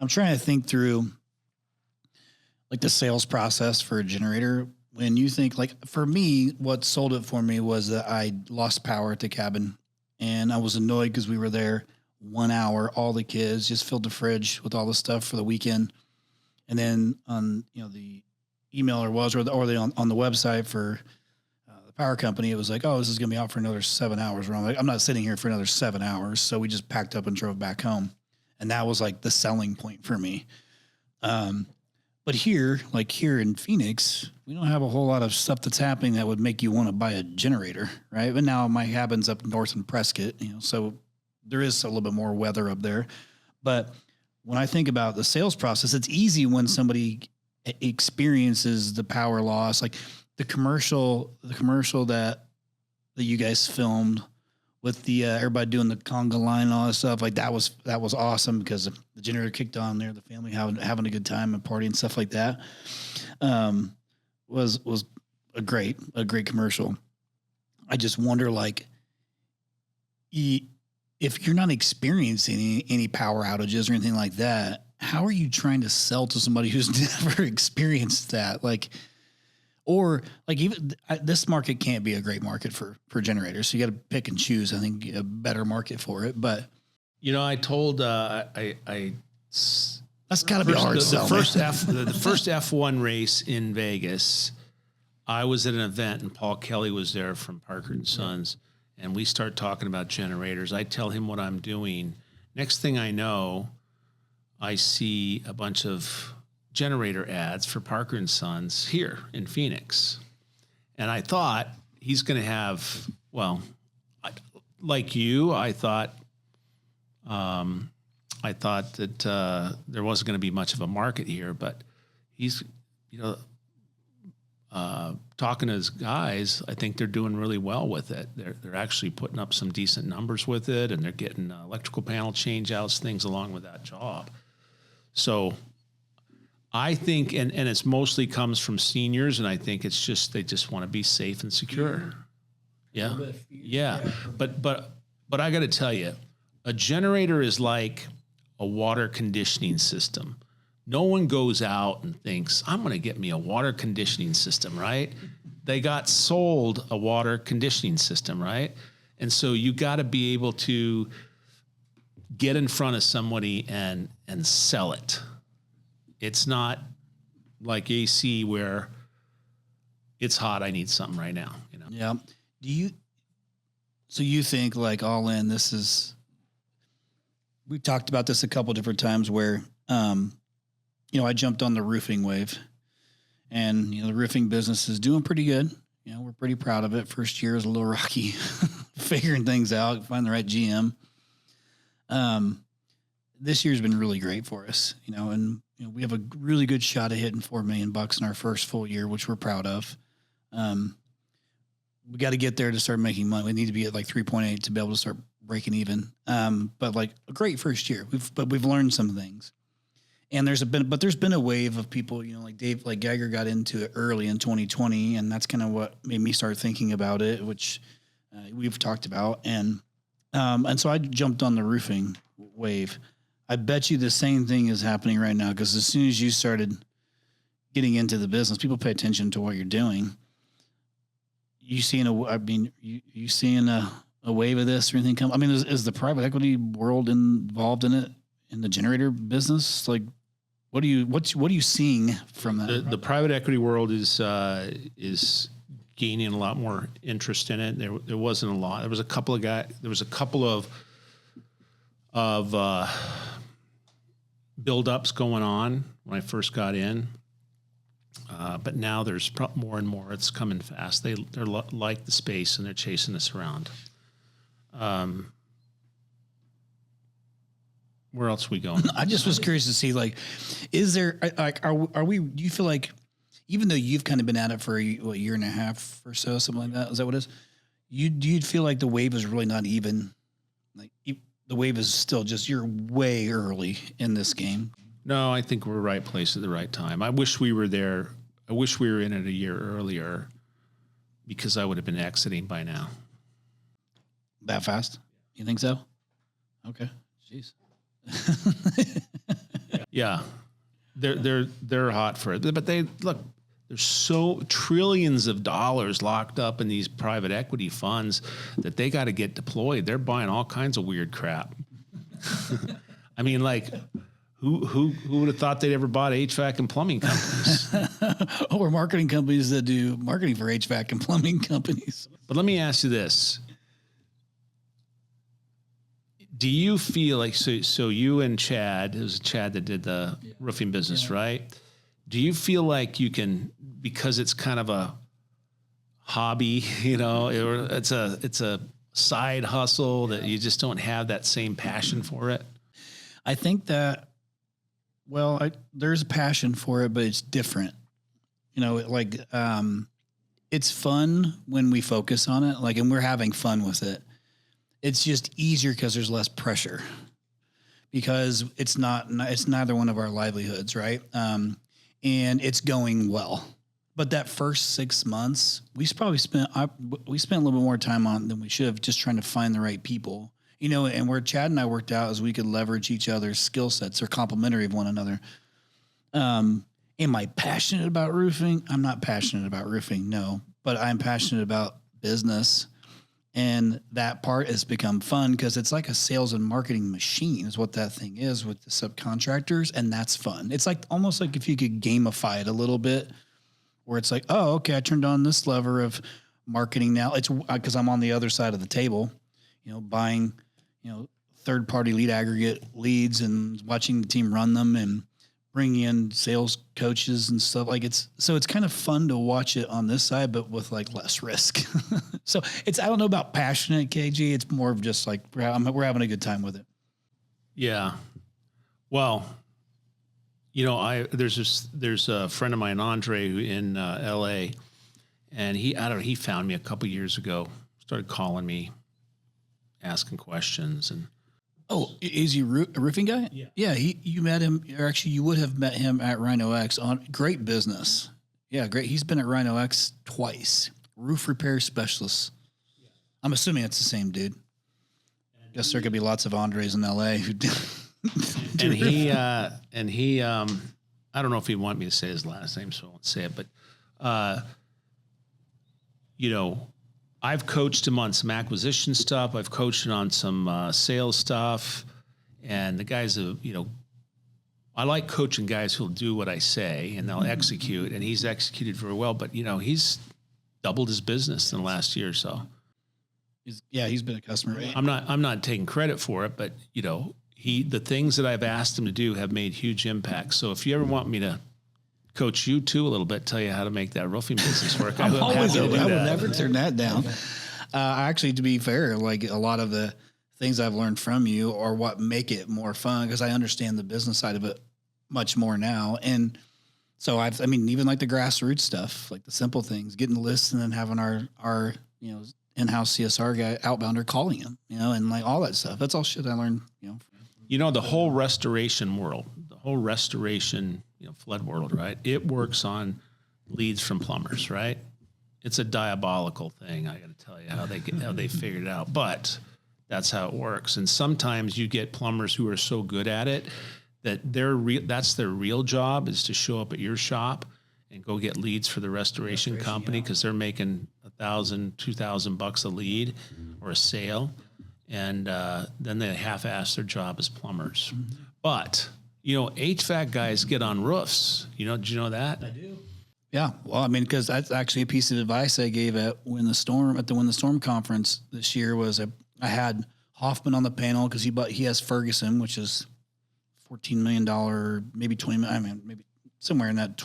trying to think through like the sales process for a generator. When you think, like, for me, what sold it for me was that I lost power at the cabin, and I was annoyed because we were there 1 hour, all the kids just filled the fridge with all the stuff for the weekend. And then on, the email on the website for the power company, it was like, oh, this is going to be out for another 7 hours. I'm like, I'm not sitting here for another 7 hours. So we just packed up and drove back home. And that was like the selling point for me. But here in Phoenix, we don't have a whole lot of stuff that's happening that would make you want to buy a generator, right? But now my cabin's up north in Prescott, so there is a little bit more weather up there. But when I think about the sales process, it's easy when somebody experiences the power loss, like the commercial that you guys filmed with the everybody doing the conga line and all that stuff. Like that was awesome because the generator kicked on there, the family having a good time and party and stuff like that. Was a great commercial. I just wonder, like, if you're not experiencing any power outages or anything like that, how are you trying to sell to somebody who's never experienced that? Even this market can't be a great market for generators. So you got to pick and choose, I think, a better market for it. But I told That's got to be a hard sell. The first F1 race in Vegas. I was at an event and Paul Kelly was there from Parker and Sons, and we start talking about generators. I tell him what I'm doing. Next thing I know, I see a bunch of generator ads for Parker and Sons here in Phoenix. And I thought he's going to have, like you, I thought that there wasn't going to be much of a market here, but he's, talking to his guys, I think they're doing really well with it. They're actually putting up some decent numbers with it, and they're getting electrical panel change outs, things along with that job. So I think, and it's mostly comes from seniors, and I think it's just they just want to be safe and secure. Yeah. But I got to tell you, a generator is like a water conditioning system. No one goes out and thinks, I'm going to get me a water conditioning system, right? They got sold a water conditioning system, right? And so you got to be able to get in front of somebody and sell it. It's not like AC where it's hot, I need something right now, Yeah. So you think like all in, we talked about this a couple different times where, I jumped on the roofing wave, and, the roofing business is doing pretty good. We're pretty proud of it. First year is a little rocky, figuring things out, find the right GM. This year's been really great for us, and we have a really good shot at hitting $4 million in our first full year, which we're proud of. We got to get there to start making money. We need to be at like 3.8 to be able to start breaking even. But like a great first year. We've learned some things. And there's been a wave of people, like Geiger got into it early in 2020, and that's kind of what made me start thinking about it, which we've talked about. And so I jumped on the roofing wave. I bet you the same thing is happening right now, because as soon as you started getting into the business, people pay attention to what you're doing. You seeing a wave of this or anything come? I mean, is the private equity world involved in it, in the generator business? Like, what are you seeing from that? The private equity world is gaining a lot more interest in it. There wasn't a lot. There was a couple of build-ups going on when I first got in. But now there's more and more. It's coming fast. They're like the space, and they're chasing us around. Where else are we going? I just was curious to see, like, is there, like, do you feel like, even though you've kind of been at it for a year and a half or so, something like that, is that what it is? Do you feel like the wave is really not even, like, the wave is still just, you're way early in this game? No, I think we're right place at the right time. I wish we were there. I wish we were in it a year earlier, because I would have been exiting by now. That fast? You think so? Okay. Jeez. Yeah. They're hot for it. But there's so trillions of dollars locked up in these private equity funds that they got to get deployed. They're buying all kinds of weird crap. I mean, like, who would have thought they'd ever bought HVAC and plumbing companies? Or marketing companies that do marketing for HVAC and plumbing companies. But let me ask you this. Do you feel like, so you and Chad, it was Chad that did the roofing business, right? Do you feel like you can, because it's kind of a hobby, it's a side hustle, that you just don't have that same passion for it? I think that, there's a passion for it, but it's different. It's fun when we focus on it, and we're having fun with it. It's just easier because there's less pressure, because it's neither one of our livelihoods, right? And it's going well. But that first 6 months, we spent a little bit more time on it than we should have, just trying to find the right people, and where Chad and I worked out is we could leverage each other's skill sets. They're complementary of one another. Am I passionate about roofing? I'm not passionate about roofing, no, but I'm passionate about business. And that part has become fun because it's like a sales and marketing machine is what that thing is with the subcontractors. And that's fun. It's like almost like if you could gamify it a little bit where it's like, oh, okay, I turned on this lever of marketing now. It's because I'm on the other side of the table, buying, third party lead aggregate leads and watching the team run them and bringing in sales coaches and stuff. Like it's kind of fun to watch it on this side, but with like less risk. So I don't know about passionate, KG. It's more of just like, we're having a good time with it. Yeah. Well, there's a friend of mine, Andre, who in LA, and he found me a couple years ago, started calling me, asking questions. And oh, is he a roofing guy? Yeah. Yeah. You met him, or actually you would have met him at Rhino X on great business. Yeah. Great. He's been at Rhino X twice. Roof repair specialist. Yeah. I'm assuming it's the same dude. Guess there could be lots of Andres in LA who do. And he, I don't know if he wanted me to say his last name, so I won't say it, but, I've coached him on some acquisition stuff. I've coached him on some sales stuff, and the guys, I like coaching guys who'll do what I say and they'll execute, and he's executed very well. But he's doubled his business in the last year or so. He's been a customer. I'm not taking credit for it, but the things that I've asked him to do have made huge impacts. So if you ever want me to coach you too a little bit, tell you how to make that roofing business work, I would never turn that down. Actually, to be fair, like a lot of the things I've learned from you are what make it more fun because I understand the business side of it much more now. And so even like the grassroots stuff, like the simple things, getting lists and then having our in-house CSR guy, outbounder, calling him, and like all that stuff. That's all shit I learned, the whole restoration world, flood world, right? It works on leads from plumbers, right? It's a diabolical thing. I got to tell you how they figured it out, but that's how it works. And sometimes you get plumbers who are so good at it that that's their real job is to show up at your shop and go get leads for the restoration company because they're making $1,000, $2,000 a lead or a sale, and then they half-ass their job as plumbers. Mm-hmm. But HVAC guys get on roofs. Did you know that? I do. Yeah. Well, because that's actually a piece of advice I gave at the Win the Storm conference this year was I had Hoffman on the panel because he has Ferguson, which is $14 million, maybe $20 million. maybe somewhere in that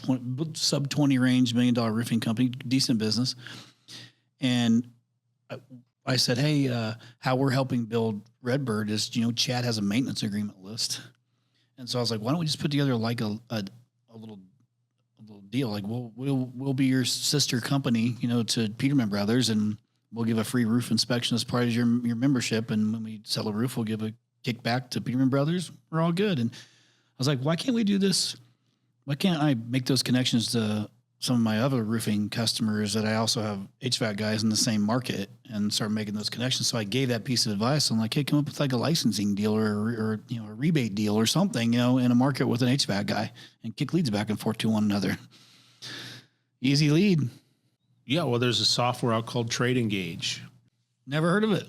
sub 20 range $1 million roofing company, decent business. And I said, hey, how we're helping build Redbird is, Chad has a maintenance agreement list. And so I was like, why don't we just put together like a little deal? Like we'll be your sister company, to Peterman Brothers, and we'll give a free roof inspection as part of your membership. And when we sell a roof, we'll give a kickback to Peterman Brothers. We're all good. And I was like, why can't we do this? Why can't I make those connections to some of my other roofing customers that I also have HVAC guys in the same market and start making those connections? So I gave that piece of advice. I'm like, hey, come up with like a licensing deal or a rebate deal or something, in a market with an HVAC guy and kick leads back and forth to one another. Easy lead. Yeah. Well, there's a software out called Trade Engage. Never heard of it.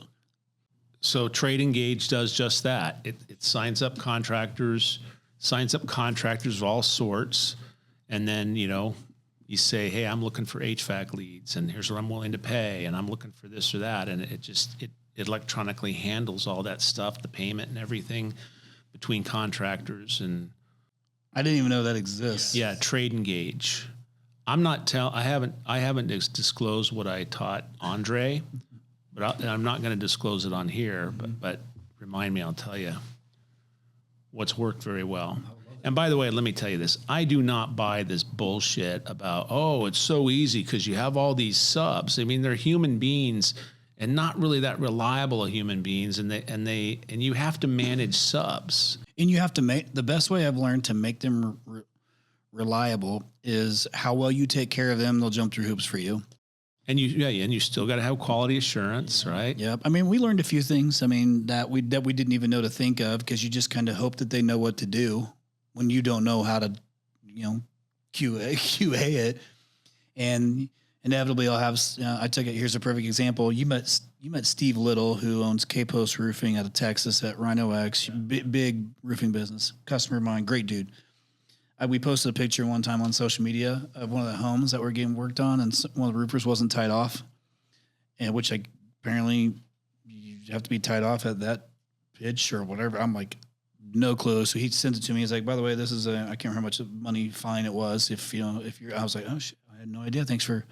So Trade Engage does just that. It signs up contractors of all sorts. And then, you say, hey, I'm looking for HVAC leads and here's what I'm willing to pay. And I'm looking for this or that. And it electronically handles all that stuff, the payment and everything between contractors. And I didn't even know that exists. Yeah. Trade Engage. I haven't disclosed what I taught Andre, but I'm not going to disclose it on here, but remind me, I'll tell you what's worked very well. And by the way, let me tell you this. I do not buy this bullshit about, it's so easy because you have all these subs. They're human beings and not really that reliable human beings. And you have to manage subs. And you have to the best way I've learned to make them reliable is how well you take care of them. They'll jump through hoops for you. And you still got to have quality assurance, right? Yep. We learned a few things. That we didn't even know to think of because you just kind of hope that they know what to do when you don't know how to, QA it. And inevitably I'll have, I took it. Here's a perfect example. You met Steve Little, who owns K-Post Roofing out of Texas at Rhino X, big roofing business, customer of mine, great dude. We posted a picture one time on social media of one of the homes that were getting worked on, and one of the roofers wasn't tied off, and which apparently you have to be tied off at that pitch or whatever. I'm like, no clue. So he sends it to me. He's like, by the way, this is I can't remember how much money fine it was. If you're, I was like, oh shit, I had no idea. Thanks for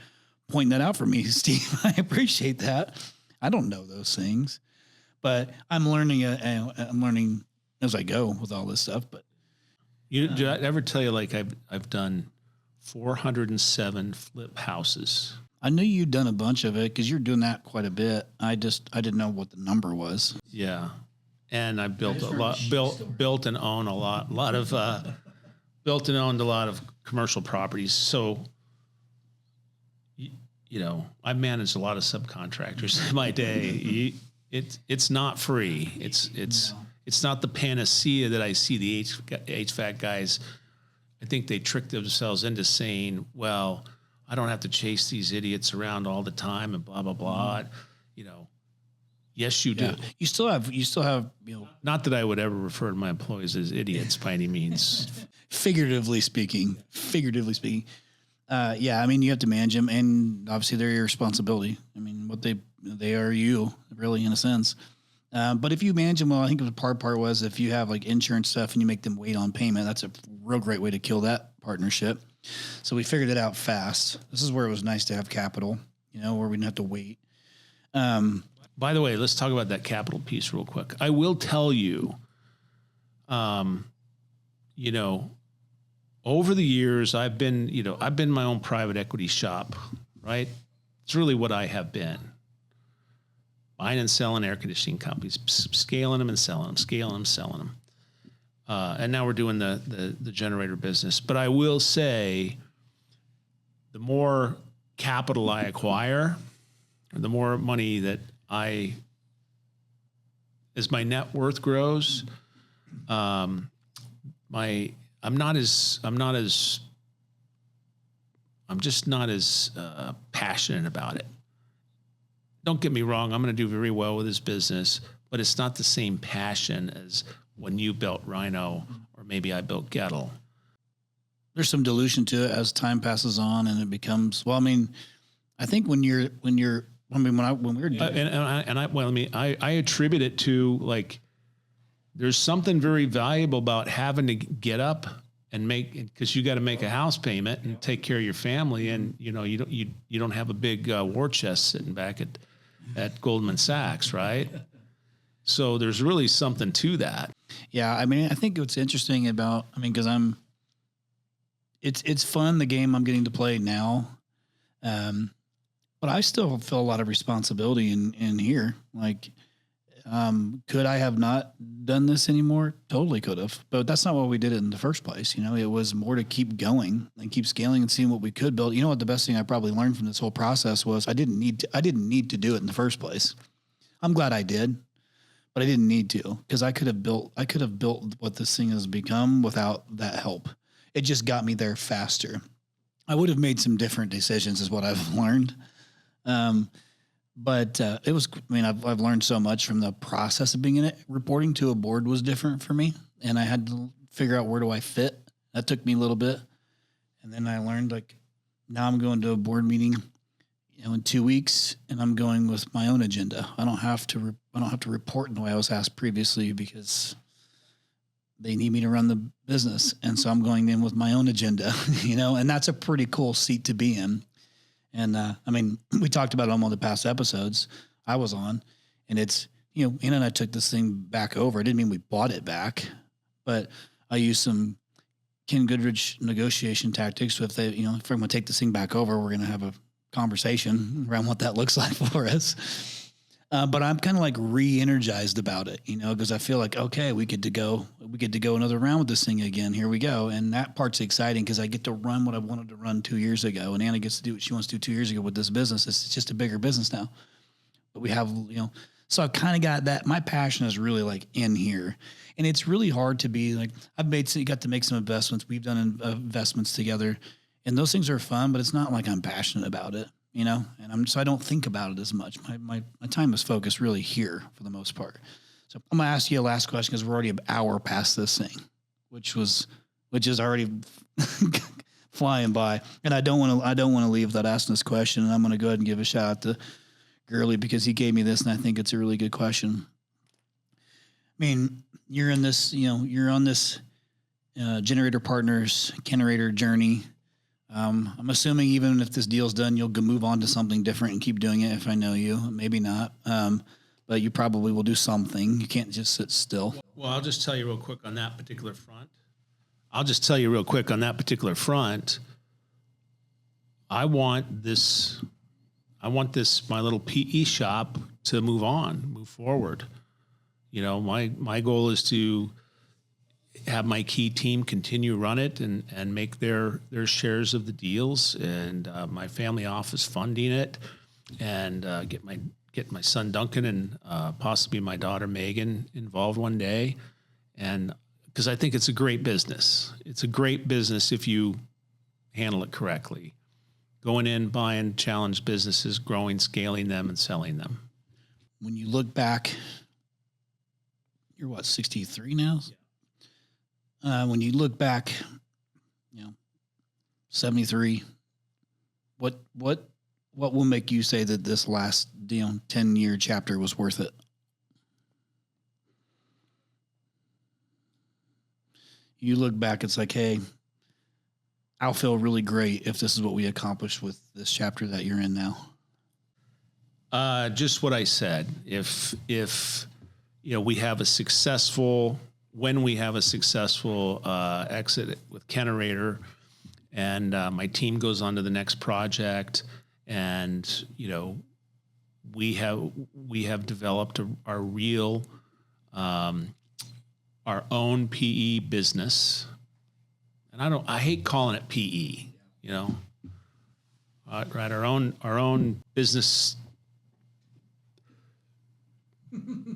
pointing that out for me, Steve. I appreciate that. I don't know those things, but I'm learning. I'm learning as I go with all this stuff. But did I ever tell you, like, I've done 407 flip houses. I knew you'd done a bunch of it because you're doing that quite a bit. I didn't know what the number was. Yeah. And I built built and own a lot of built and owned a lot of commercial properties. So, I managed a lot of subcontractors in my day. It's not free. It's not the panacea that I see the HVAC guys. I think they trick themselves into saying, well, I don't have to chase these idiots around all the time and blah, blah, blah. Yes, you do. Yeah. You still have, Not that I would ever refer to my employees as idiots by any means. figuratively speaking. Yeah, I mean, you have to manage them, and obviously they're your responsibility. I mean, what they are you, really, in a sense. But if you manage them well, I think the part was if you have like insurance stuff and you make them wait on payment, that's a real great way to kill that partnership. So we figured it out fast. This is where it was nice to have capital, where we didn't have to wait. By the way, let's talk about that capital piece real quick. I will tell you, over the years, I've been my own private equity shop, right? It's really what I have been. Buying and selling air conditioning companies, scaling them and selling them, scaling them, selling them. And now we're doing the generator business. But I will say, the more capital I acquire, or the more money that as my net worth grows, I'm just not as passionate about it. Don't get me wrong, I'm going to do very well with this business, but it's not the same passion as when you built Rhino or maybe I built Goettl. There's some dilution to it as time passes on, and it becomes, I think when we were doing I attribute it to, like, there's something very valuable about having to get up and because you got to make a house payment and take care of your family, and you don't have a big war chest sitting back at Goldman Sachs, right? So there's really something to that. Yeah, I mean, I think what's interesting about, because it's fun, the game I'm getting to play now, but I still feel a lot of responsibility in here. Like, could I have not done this anymore? Totally could have, but that's not why we did it in the first place. It was more to keep going and keep scaling and seeing what we could build. What the best thing I probably learned from this whole process was I didn't need to do it in the first place. I'm glad I did, but I didn't need to, because I could have built what this thing has become without that help. It just got me there faster. I would have made some different decisions, is what I've learned. But it was, I've learned so much from the process of being in it. Reporting to a board was different for me, and I had to figure out, where do I fit? That took me a little bit. And then I learned, like, now I'm going to a board meeting, in 2 weeks, and I'm going with my own agenda. I don't have to report in the way I was asked previously, because they need me to run the business. And so I'm going in with my own agenda, and that's a pretty cool seat to be in. And, we talked about it on one of the past episodes I was on, and it's, Anna and I took this thing back over. It didn't mean we bought it back, but I used some Ken Goodrich negotiation tactics. If if we're going to take this thing back over, we're going to have a conversation around what that looks like for us. But I'm kind of like re-energized about it, because I feel like, okay, we get to go another round with this thing again. Here we go. And that part's exciting, because I get to run what I wanted to run 2 years ago. And Anna gets to do what she wants to do 2 years ago with this business. It's just a bigger business now. But we have, so I've kind of got that. My passion is really like in here. And it's really hard to be like, got to make some investments. We've done investments together, and those things are fun, but it's not like I'm passionate about it. so I don't think about it as much. My time is focused really here for the most part. So I'm gonna ask you a last question because we're already an hour past this thing, which is already flying by. And I don't want to leave without asking this question. And I'm going to go ahead and give a shout out to Gurley because he gave me this, and I think it's a really good question. I mean, you're in this, you're on this Generator Partners Kenerator journey. I'm assuming even if this deal's done, you'll move on to something different and keep doing it. If I know you, maybe not. But you probably will do something. You can't just sit still. Well, I'll just tell you real quick on that particular front. I want this, my little PE shop to move forward. My goal is to have my key team continue run it and make their shares of the deals, and my family office funding it, and get my son Duncan and possibly my daughter Megan involved one day, and because I think it's a great business. It's a great business if you handle it correctly. Going in, buying challenged businesses, growing, scaling them, and selling them. When you look back, you're 63 now? Yeah. When you look back, 73, what will make you say that this last 10-year chapter was worth it? You look back, it's like, hey, I'll feel really great if this is what we accomplished with this chapter that you're in now. Just what I said. If we have a successful exit with Kenerator, and my team goes on to the next project, and we have developed our real our own PE business, and I hate calling it PE, right? Our own business.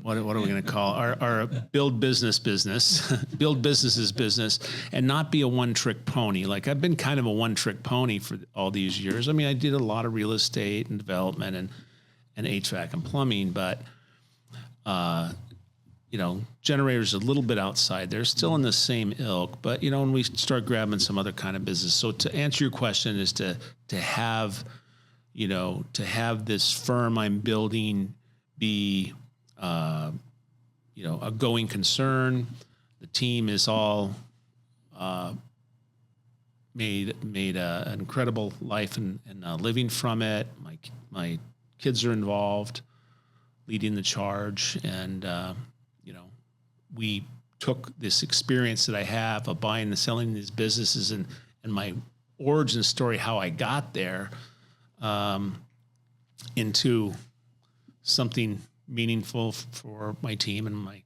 What are we going to call our build businesses business, and not be a one-trick pony? Like, I've been kind of a one-trick pony for all these years. I mean, I did a lot of real estate and development and HVAC and plumbing, but Generator's a little bit outside. They're still in the same ilk, but when we start grabbing some other kind of business. So to answer your question is to have this firm I'm building be a going concern. The team is all made an incredible life and living from it. My kids are involved, leading the charge, and we took this experience that I have of buying and selling these businesses and my origin story, how I got there, into something meaningful for my team and my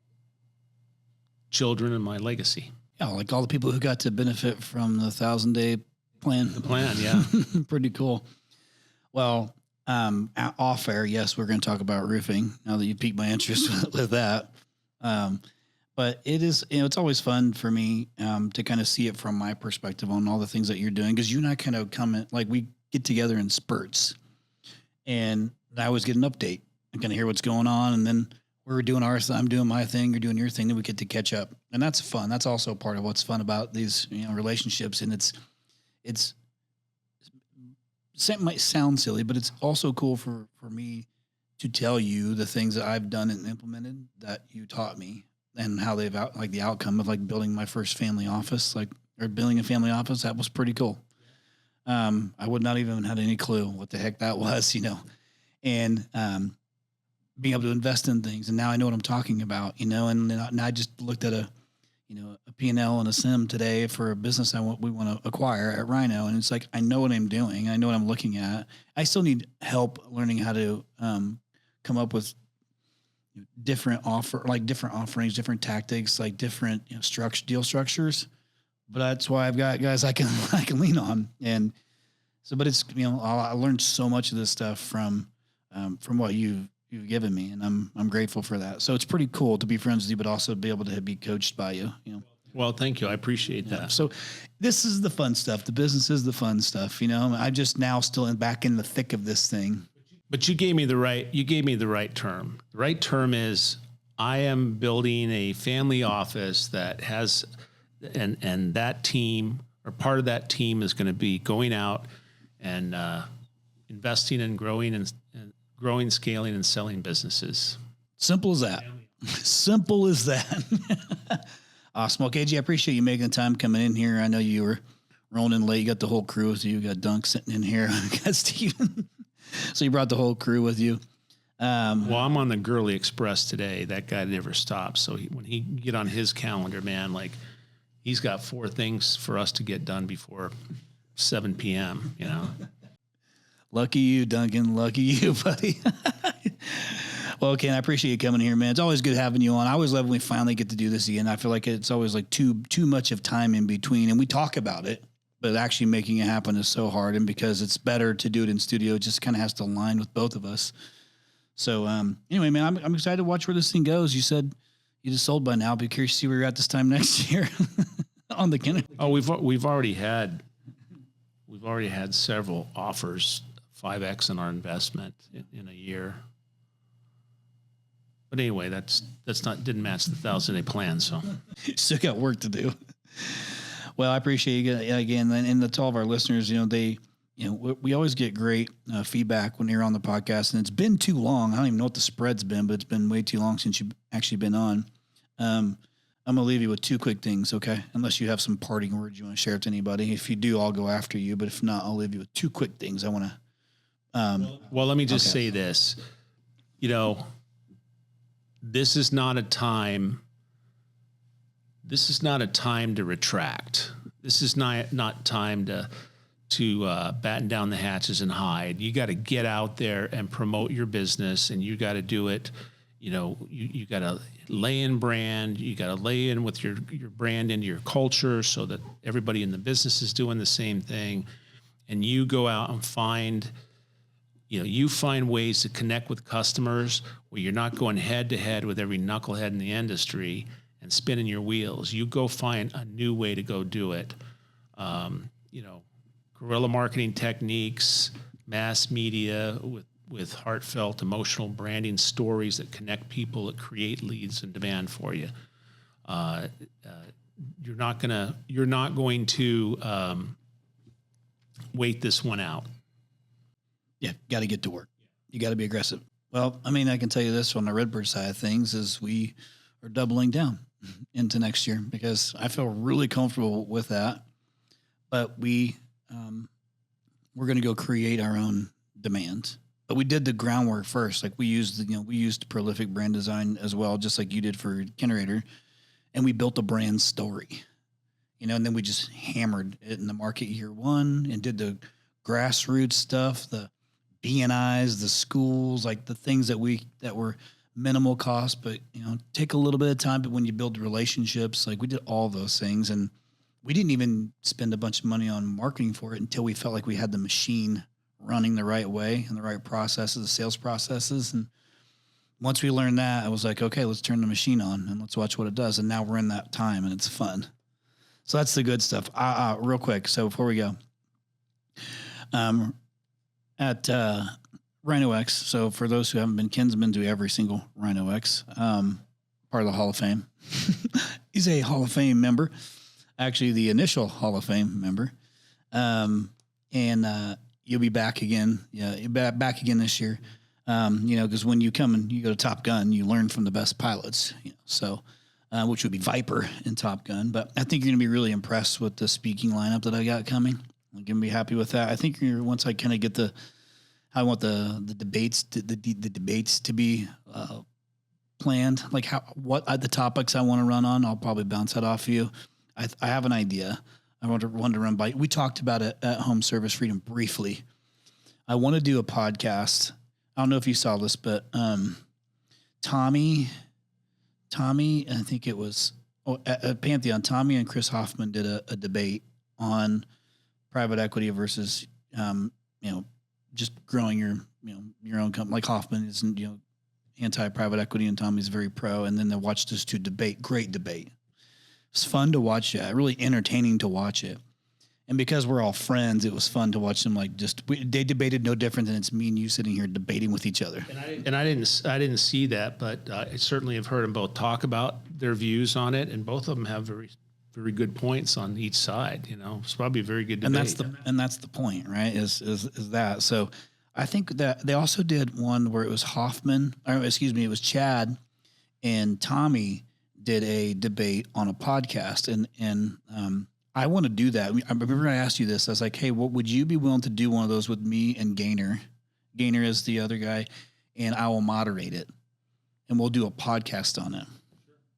children and my legacy. Yeah, like all the people who got to benefit from the 1,000-day plan. The plan, yeah. Pretty cool. Well, off air, yes, we're going to talk about roofing now that you piqued my interest with that. But it is, it's always fun for me to kind of see it from my perspective on all the things that you're doing, because you and I kind of we get together in spurts, and I always get an update. I kind of hear what's going on, and then we're doing I'm doing my thing, you're doing your thing, then we get to catch up, and that's fun. That's also part of what's fun about these relationships, and it might sound silly, but it's also cool for me to tell you the things that I've done and implemented that you taught me, and how they've the outcome of building my first family office, or building a family office. That was pretty cool. I would not even had any clue what the heck that was, and being able to invest in things. And now I know what I'm talking about, and I just looked at a P&L and a SIM today for a business we want to acquire at Rhino. And it's like, I know what I'm doing. I know what I'm looking at. I still need help learning how to come up with different offerings, different tactics, different deal structures. But that's why I've got guys I can lean on. And so, but it's, I learned so much of this stuff from what you've given me, and I'm grateful for that. So it's pretty cool to be friends with you, but also be able to be coached by you. Well, thank you. I appreciate that. So this is the fun stuff. The business is the fun stuff. I'm just now still back in the thick of this thing. But you gave me the right term. The right term is I am building a family office that has, and that team or part of that team is going to be going out and investing and growing, scaling, and selling businesses. Simple as that. Simple as that. Awesome. Well, KG, I appreciate you making the time coming in here. I know you were rolling in late. You got the whole crew with you. You got Dunk sitting in here. You got Steven. So you brought the whole crew with you. Well, I'm on the Goettl Express today. That guy never stops. So when he get on his calendar, man, like he's got 4 things for us to get done before 7 p.m., Lucky you, Duncan. Lucky you, buddy. Well, Ken, I appreciate you coming here, man. It's always good having you on. I always love when we finally get to do this again. I feel like it's always like too much of time in between, and we talk about it, but actually making it happen is so hard. And because it's better to do it in studio, it just kind of has to align with both of us. So anyway, man, I'm excited to watch where this thing goes. You said you just sold by now. I'll be curious to see where you're at this time next year on the Kenerator. Oh, we've already had several offers, 5x in our investment in a year. But anyway, didn't match the 1,000-day plan. So still got work to do. Well, I appreciate you again, and to all of our listeners. We always get great feedback when you're on the podcast, and it's been too long. I don't even know what the spread's been, but it's been way too long since you've actually been on. I'm gonna leave you with 2 quick things, okay? Unless you have some parting words you want to share with anybody. If you do, I'll go after you. But if not, I'll leave you with 2 quick things. I want to. Well, let me just say this. This is not a time. This is not a time to retract. This is not time to batten down the hatches and hide. You got to get out there and promote your business, and you got to do it. You got to lay in brand. You got to lay in with your brand into your culture so that everybody in the business is doing the same thing. And you go out and find ways to connect with customers where you're not going head to head with every knucklehead in the industry and spinning your wheels. You go find a new way to go do it. Guerrilla marketing techniques, mass media with heartfelt, emotional branding stories that connect people, that create leads and demand for you. You're not going to wait this one out. Yeah, got to get to work. You got to be aggressive. Well, I mean, I can tell you this on the Redbird side of things is we are doubling down into next year because I feel really comfortable with that. But we're going to go create our own demand. But we did the groundwork first. Like we used prolific brand design as well, just like you did for Kenerator, and we built a brand story. And then we just hammered it in the market year 1 and did the grassroots stuff, the BNIs, the schools, like the things that were minimal cost, but take a little bit of time. But when you build relationships, like we did all those things, and we didn't even spend a bunch of money on marketing for it until we felt like we had the machine running the right way and the right processes, the sales processes. And once we learned that, I was like, okay, let's turn the machine on and let's watch what it does. And now we're in that time, and it's fun. So that's the good stuff. Real quick. So before we go, at Rhino X. So for those who haven't been, Ken's been to every single Rhino X, part of the Hall of Fame. He's a Hall of Fame member, actually the initial Hall of Fame member. And you'll be back again. Yeah, you'll be back again this year. Because when you come and you go to Top Gun, you learn from the best pilots. Which would be Viper and Top Gun. But I think you're going to be really impressed with the speaking lineup that I got coming. I'm going to be happy with that. I think once I kind of get I want the debates to be planned, like what the topics I want to run on. I'll probably bounce that off of you. I have an idea. I want to run by. We talked about it at Home Service Freedom briefly. I want to do a podcast. I don't know if you saw this, but Tommy, I think it was at Pantheon. Tommy and Chris Hoffman did a debate on private equity versus just growing your own company. Like Hoffman isn't anti private equity, and Tommy's very pro. And then they watched those 2 debate. Great debate. It's fun to watch it, really entertaining to watch it. And because we're all friends, it was fun to watch them. Like they debated no different than it's me and you sitting here debating with each other. And I didn't see that, but I certainly have heard them both talk about their views on it, and both of them have very, very good points on each side. It's probably a very good debate. And that's the point, right? Is that so? I think that they also did one where it was it was Chad and Tommy did a debate on a podcast, and I want to do that. I remember I asked you this. I was like, hey, would you be willing to do one of those with me and Gaynor? Gaynor is the other guy, and I will moderate it, and we'll do a podcast on it.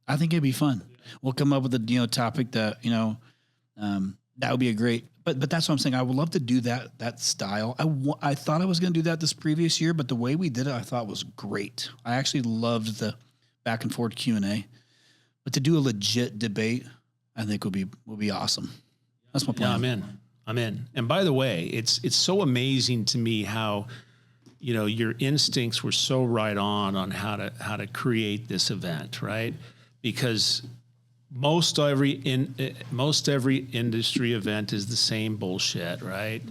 I think it'd be fun. We'll come up with a topic that that would be a great. But that's what I'm saying. I would love to do that style. I thought I was going to do that this previous year, but the way we did it, I thought was great. I actually loved the back and forth Q&A. But to do a legit debate, I think would be awesome. That's my plan. Yeah, I'm in. And by the way, it's so amazing to me how, your instincts were so right on how to create this event, right? Because most every industry event is the same bullshit, right?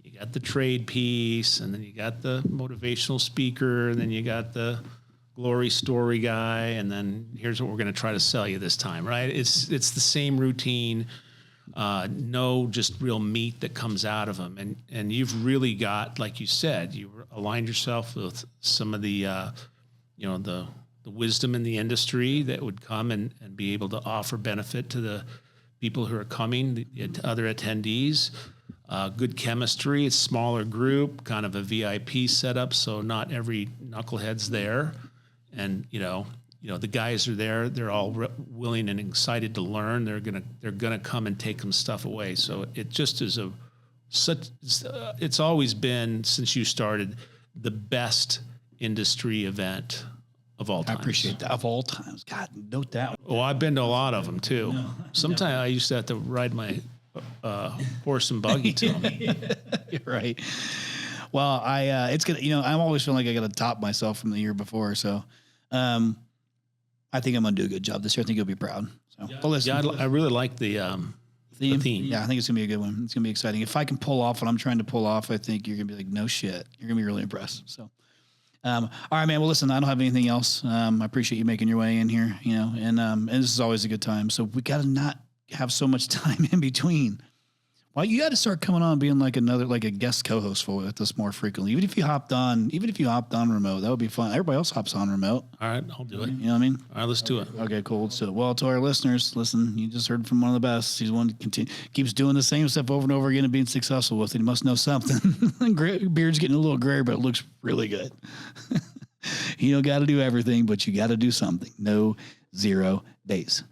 You got the trade piece, and then you got the motivational speaker, and then you got the glory story guy, and then here's what we're going to try to sell you this time, right? It's the same routine, no just real meat that comes out of them. And you've really got, like you said, you aligned yourself with some of the wisdom in the industry that would come and be able to offer benefit to the people who are coming, the other attendees. Good chemistry, it's smaller group, kind of a VIP setup, so not every knucklehead's there. And the guys are there. They're all willing and excited to learn. They're gonna come and take some stuff away. So it just is it's always been, since you started, the best industry event of all time. I appreciate that. Of all times. God, note that one. Oh, I've been to a lot of them too. Sometimes I used to have to ride my horse and buggy to them. You're right. Well, it's gonna, I'm always feeling like I got to top myself from the year before. So, I think I'm gonna do a good job this year. I think you'll be proud. So, yeah, but listen, I really like the theme. Yeah, I think it's gonna be a good one. It's gonna be exciting. If I can pull off what I'm trying to pull off, I think you're gonna be like, no shit. You're gonna be really impressed. So, all right, man. Well, listen, I don't have anything else. I appreciate you making your way in here. And this is always a good time. So we got to not have so much time in between. Well, you got to start coming on being like a guest co-host with us more frequently. Even if you hopped on remote, that would be fun. Everybody else hops on remote. All right, I'll do it. You know what I mean? All right, let's do it. Okay, cool. So, well, to our listeners, listen, you just heard from one of the best. He's one that keeps doing the same stuff over and over again and being successful with it. He must know something. Beard's getting a little gray, but it looks really good. You don't got to do everything, but you got to do something. No 0 days.